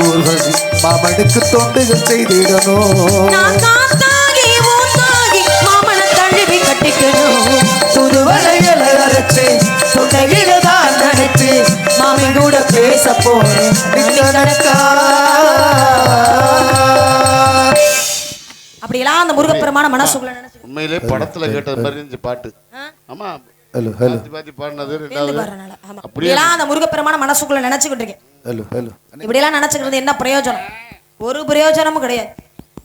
ஊர்கள் மாமனுக்கு தொண்டுகள் செய்திடணும் நான் காத்தாகி ஊத்தாகி மாமனை தழுவி கட்டிக்கணும் புதுவலையில அரைச்சு தொண்டையில தான் நினைச்சு மாமன் கூட பேச போறேன் மணிக்கணக்கா. அப்படியெல்லாம் அந்த முருகப்பெருமான மனசுக்குள்ள நினைச்சு உண்மையிலே படத்துல கேட்டது மாதிரி இருந்துச்சு பாட்டு. ஆமா ஹலோ ஹலோ பாத்தி பாடினது அப்படியெல்லாம் அந்த முருகப்பெருமான மனசுக்குள்ள நினைச்சுக்கிட்டு இருக்கேன். ஹலோ ஹலோ இப்படியெல்லாம் நினைச்சுக்கிறது என்ன பிரயோஜனம்? ஒரு பிரயோஜனமும் கிடையாது.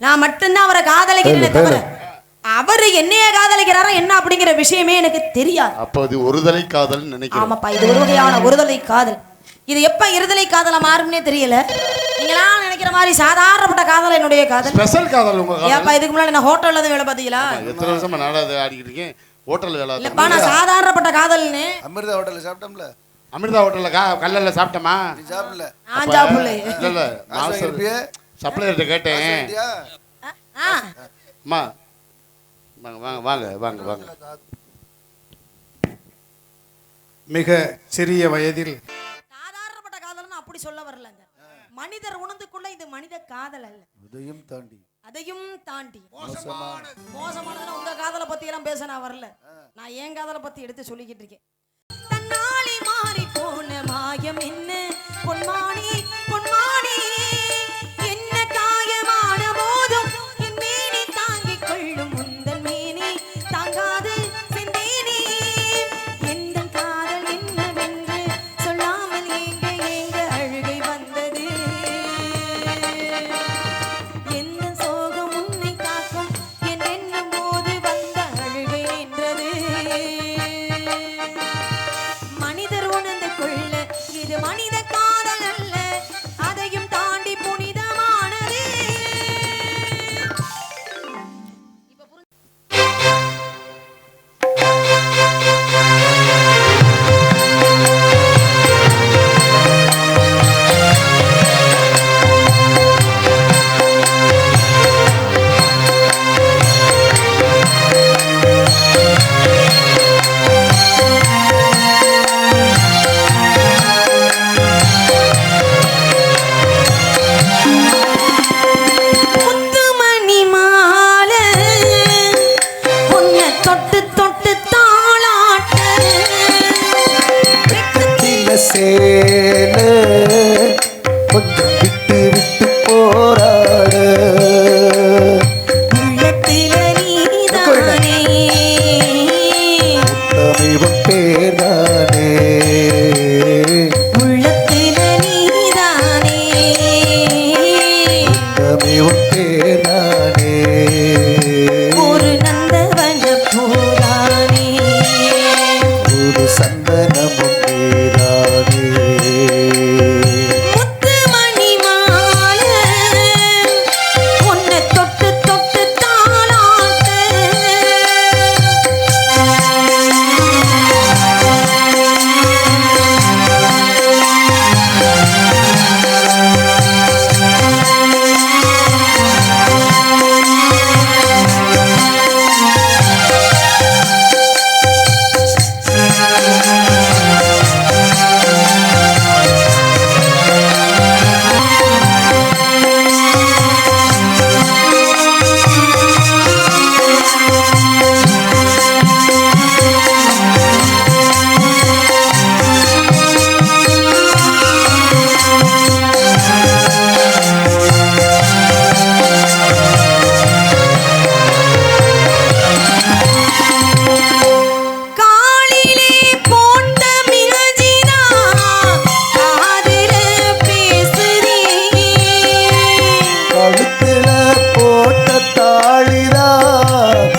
நான் மட்டும்தான் அவரை காதலிக்கிறேனே தவிர அவரு என்னைய காதலிக்கிறாரா என்ன அப்படிங்கிற விஷயமே எனக்கு தெரியாது. அப்ப அது ஒருதலை காதல் நினைக்கிறேன். ஆமாப்பா, இது ஒரு வகையான ஒருதலை காதல். இது எப்ப இருதலை காதல மாறும்னே தெரியல. நீங்களாம் நினைக்கிற மாதிரி சாதாரணப்பட்ட காதல் என்னுடைய காதல். ஸ்பெஷல் காதல் உங்க காதல். ஏப்பா இதுக்கு முன்னாடி நான் ஹோட்டல்ல தான் வேலை பார்த்தீங்களா? எத்தனை வருஷமா நாடக ஆடிக்கிட்டு இருக்கேன். ஹோட்டல் வேலை இல்லப்பா, நான் சாதாரணப்பட்ட காதல்னு அமிர்தா ஹோட்டல்ல சாப்பிட்டோம்ல. அமிர்தா ஹோட்டல்ல கல்லல்ல சாப்பிட்டமா? நீ சாப்பிடல. நான் சாப்பிடல. இல்ல இல்ல மாஸ்டர் சப்ளையர்ட்ட கேட்டேன். அம்மா வாங்க வாங்க வாங்க வாங்க வாங்க. மிக சிறிய வயதில் சாதாரணப்பட்ட காதல்னு அப்படி சொல்ல வரலங்க. மனிதர் உணர்ந்துக்குள்ள இது மனித காதல் அல்ல. அதையும் தாண்டி மோசமானதுன்னா உங்க காதலை பத்தி எல்லாம் பேச நான் வரல. நான் என் காதலை பத்தி எடுத்து சொல்லிக்கிட்டு இருக்கேன். தன்னாலே மாறி போன மாயம் என்ன பொன்மானி பொன்மானி என்ன காயமான போதும் என் மேனி தாங்கிக் கொள்ளும் முந்தன் மேனி தாங்காது செந்தேனி எந்த காதல் என்னவென்று சொல்லாமல் ஏங்க ஏங்க அழுகை வந்தது எந்த சோகம் உன்னை காக்கும் என் எண்ணும் போது வந்த அழுகை நின்றது மனிதர் உணர்ந்து கொள்ள இது மனித காதல் அல்ல அதையும் தாண்டி புனிதமானது. முத்துமணி மாலை உன்னை தொட்டு தொட்டு தாளாட்ட வெக்கத்தில சேல கொஞ்சம் விட்டு விட்டு போராட உள்ளத்தில நீதானே தமிழ் பேரானே உள்ளத்தில நீதானே தமிழ் பேரானே ஒரு நந்தவன பூரானே ஒரு சந்தனமும் பேரானே முத்துமணி மாலை உன்னை தொட்டு தொட்டு தாளாட்ட காலிலே போட்ட மிளஜினா காதில பேசுதே கழுத்துல போட்ட தாளிதான்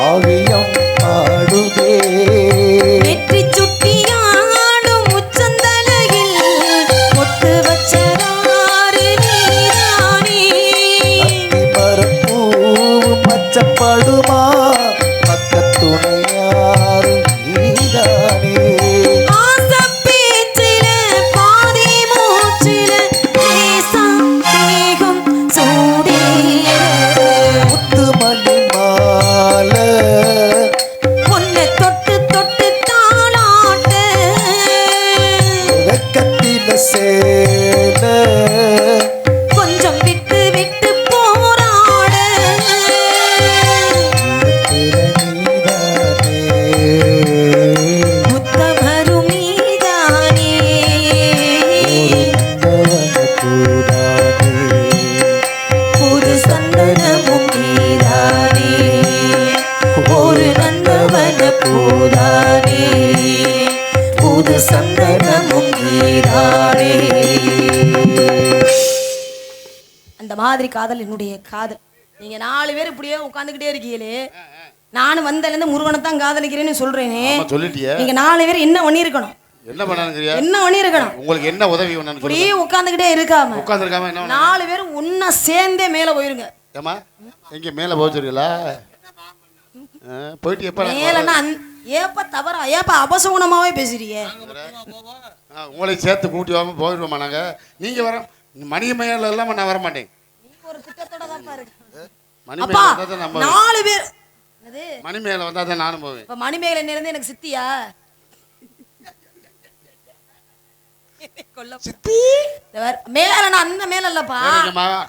ஆவியம் பாடுதே நெற்றி சுட்டியாடும் உச்சந்தலையில் ஒட்டு வச்சதாறு நீதானே மரப்பூ மச்சப்படுமா பக்கத்துணையாறு நீதானே ஆசப் பேச்சில பாதி மூச்சில தேசம் தேகம் சூடேற முத்துமணி மாலை உன்னை தொட்டு தொட்டு தாளாட்ட வெக்கத்தில சேல கொஞ்சம் விட்டு விட்டு போராட நீதானே முத்தமரும் நீதானே புது சந்தனமும் நீதானே ஒரு நந்தவன பூதானே புது சந்தனமும் நீதானே. அந்த மாதிரி காதல் என்னுடைய காதல். நீங்க 4 பேர் இப்படியே உட்கார்ந்துகிட்டே இருக்கீங்களே, நானும் வந்தலேருந்து முருகனை தான் காதலிக்கிறேன்னு சொல்றேனே. ஆமா, சொல்லிட்டியே. நீங்க 4 பேர் என்ன பண்ணியிருக்கணும்? என்ன பண்ணானுங்கறியா? என்ன பண்ணியிருக்கணும்? உங்களுக்கு என்ன உதவி பண்ணானு இப்படியே உட்கார்ந்துகிட்டே இருக்காம உட்கார்ந்திருக்காம என்ன பண்ணா? 4 பேர் ஒண்ணா சேர்ந்தே மேல போயிருங்க. ஏமா எங்க மேல போச்சுறீங்களா? போயிட்டு எப்ப மேலன்னா ஏப்பா தவறா ஏப்பா அபசகுணமாவே பேசுறீங்க. உங்களை சேர்த்து கூட்டி வாம போயிடுவோமா நாங்க? நீங்க வர மணிமேல இல்லாம நான் வர மாட்டேன். ஒரு திட்டத்தோட தான் பாருங்க. மணிமேல அப்பா தான் நம்ம 4 பேர் அது மணிமேகலை வந்தா தான் நானும் போவேன். இப்ப மணிமேகலை என்ன இருந்து எனக்கு சித்தியா? சித்தி மேலனா அந்த மேல இல்லப்பா,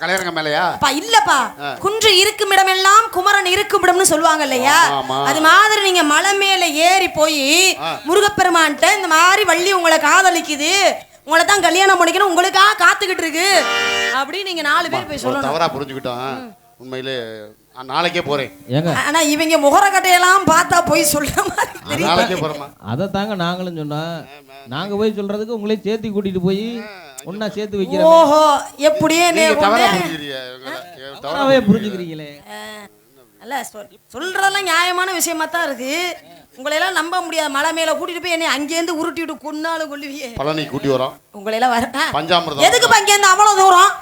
கலையரங்க மேலையா? அப்பா இல்லப்பா, குன்று இருக்கும் இடமெல்லாம் குமரன் இருக்கும் இடம்னு சொல்லுவாங்க இல்லையா? அது மாதிரி நீங்க மலை மேல ஏறி போய் முருகப்பெருமான்ட்ட இந்த மாதிரி வள்ளி உங்களை காதலிக்குது, உங்களை தான் கல்யாணம் பண்ணிக்கணும், உங்களுக்காக காத்துக்கிட்டு இருக்கு அப்படி நீங்க 4 பேர் போய் சொல்லணும். தவறா புரிஞ்சுக்கிட்டோம். உண்மையிலே நாளைக்கே போறேன். ஆனா இவங்க முகரக்கட்டையெல்லாம் பார்த்தா போய் சொல்ற மாதிரி நாளைக்கே போறோமா? அதை தாங்க நாங்களும் சொன்னோம். நாங்க போய் சொல்றதுக்கு உங்களே சேர்த்து கூட்டிட்டு போய் ஒன்னா சேர்த்து வைக்கிறோம். ஓஹோ, எப்படியே தவறாவே புரிஞ்சுக்கிறீங்களே. அல்ல சொல்றதெல்லாம் நியாயமான விஷயமா தான் இருக்கு. உங்களை எல்லாம் நம்ப முடியாது. மலை மேல கூட்டிட்டு போய் என்ன அங்கேருந்து உருட்டி விட்டு கொன்னாலும் கொல்லுவியே. பழனி கூட்டி வரோம். உங்களை எல்லாம் வர பஞ்சாமிர்தம் எதுக்கு அங்கேருந்து அவ்வளவு தூரம்?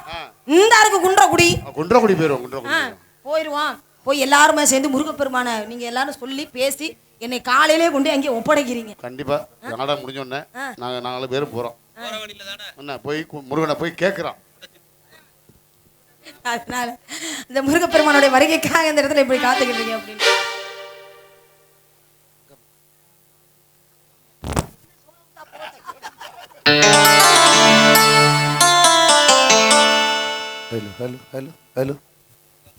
இந்த இருக்கு குன்றக்குடி. குன்றக்குடி போயிருவோம். போயிருவான். போய் எல்லாருமே சேர்ந்து முருகப்பெருமான நீங்க எல்லாரும் சொல்லி பேசி என்னை காலையிலே கொண்டு அங்கே ஒப்படைக்கிறீங்க. கண்டிப்பா நாடகம் முடிஞ்ச உடனே நாங்க 4 பேரும் போறோம். என்ன போய் முருகனை போய் கேட்கிறோம். அதனால இந்த முருகப்பெருமானுடைய வருகைக்காக இந்த இடத்துல இப்படி காத்துக்கிட்டீங்க அப்படின்னு. ஹலோ ஹலோ ஹலோ ஹலோ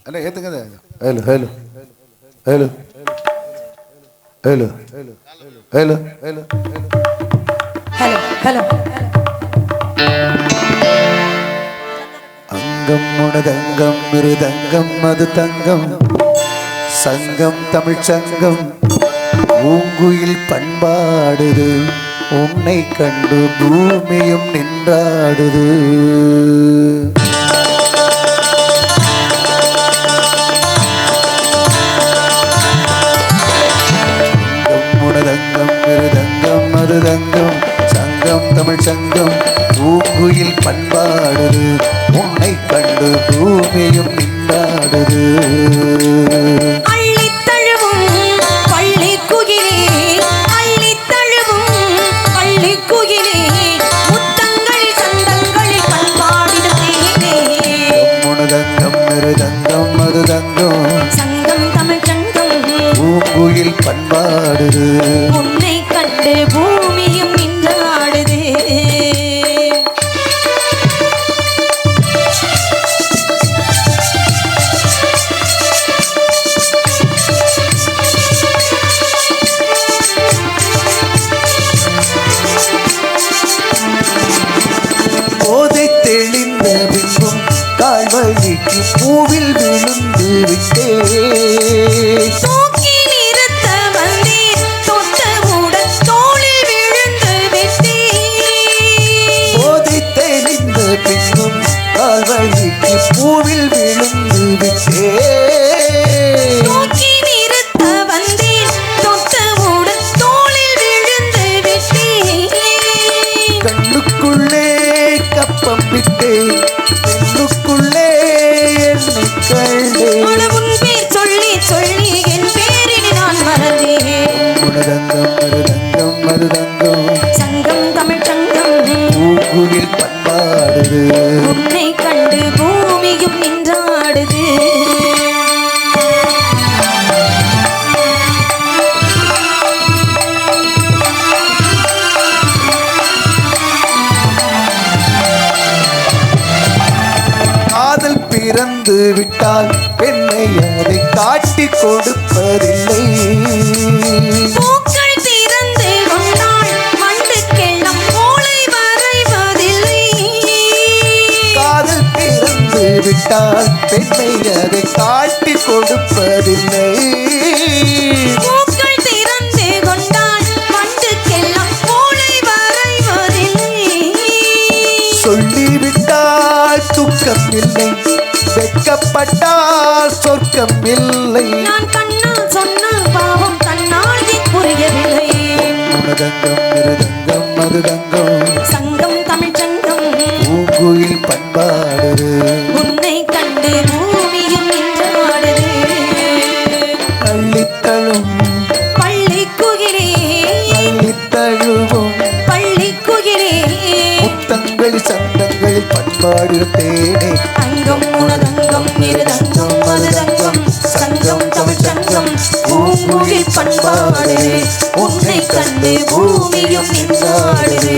அண்ணா ஏத்துங்க. Hello hello hello hello hello hello hello hello hello அங்கம் உனதங்கம் மிருதங்கம் அது தங்கம் சங்கம் தமிழ் சங்கம் பூங்குயில் பண்பாடுது உன்னை கண்டு பூமியும் நின்றாடுது. உனதங்கம் மிருதங்கம் அது தங்கம் சங்கம் தமிழ் சங்கம் பூங்குயில் பண்பாடுது உன்னை கண்டு பூமியும் நின்றாடுது. அள்ளித்தழுவும் பள்ளி குயிலே, அள்ளித்தழுவும் பள்ளி குயிலே, முத்தங்கள் சந்தங்கள் பண்பாடிடுதே. உனதங்கம் மிருதங்கம் அது தங்கம் சங்கம் தமிழ் சங்கம் பூங்குயில் பண்பாடுது உன்னை கண்டு பூமியும் நின்றாடுது. போதை தெளிந்த பின்பும் கால்வழிக்கு பூவில் விழுந்து விட்டே. தூக்கி நிறுத்த வந்தேன் தொட்டவுடன் தோளில் விழுந்து விட்டேன். போதை தெளிந்த பின்பும் கால்வழிக்கு பூவில் விழுந்து விட்டே. தூக்கி நிறுத்த வந்தேன் தொட்டவுடன் தோளில் விழுந்து விட்டேன். கண்ணுக்குள்ளே கப்பம் விட்டேன் பெண்ணுக்குள்ளே என்னை கண்டேன். உன் பேர் சொல்லி சொல்லி என் பேரில் நான் மறந்தேன். உனதங்கம் மருதங்கம் மருதங்கம் சங்கம் தமிழ் சங்கம் பூங்குயில் பண்பாடுது உன்னை கண்டு பூமியும் நின்றாடுது. காதல் பிறந்து விட்டால் பெண்ணை அதை காட்டி கொடுப்பதில்லை. பூக்கள் திறந்து கொண்டால் மண்டுக்கெல்லாம் மூளை வரைவதில்லை. காதல் பிறந்து விட்டால் பெண்ணை அதை காட்டி கொடுப்பதில்லை. பூக்கள் திறந்து கொண்டால் மண்டுக்கெல்லாம் மூளை வரைவதில்லை. சொல்லிவிட்டால் துக்கம் இல்லை வெட்கப்பட்டால் சொர்க்கம் இல்லை. நான் கண்ணால் சொன்னால் பாவம் தன்னால் புரியவில்லை. உனதங்கம் மிருதங்கம் மருதங்கம் சங்கம் தமிழ் சங்கம் பூங்குயில் பண்பாடுது உன்னை கண்டு பூமியும் நின்றாடுது. அள்ளித்தழும் பள்ளி குயிலே, அள்ளித்தழுவும் பள்ளி குயிலே, முத்தங்கள் சந்தங்கள் பண்பாடு தேனே. அங்கம் உனதங்கம் இருதங்கம் மதுதங்கம் சங்கம் தமிழ் சங்கம் கண்டு பூமியும் நின்றாடுது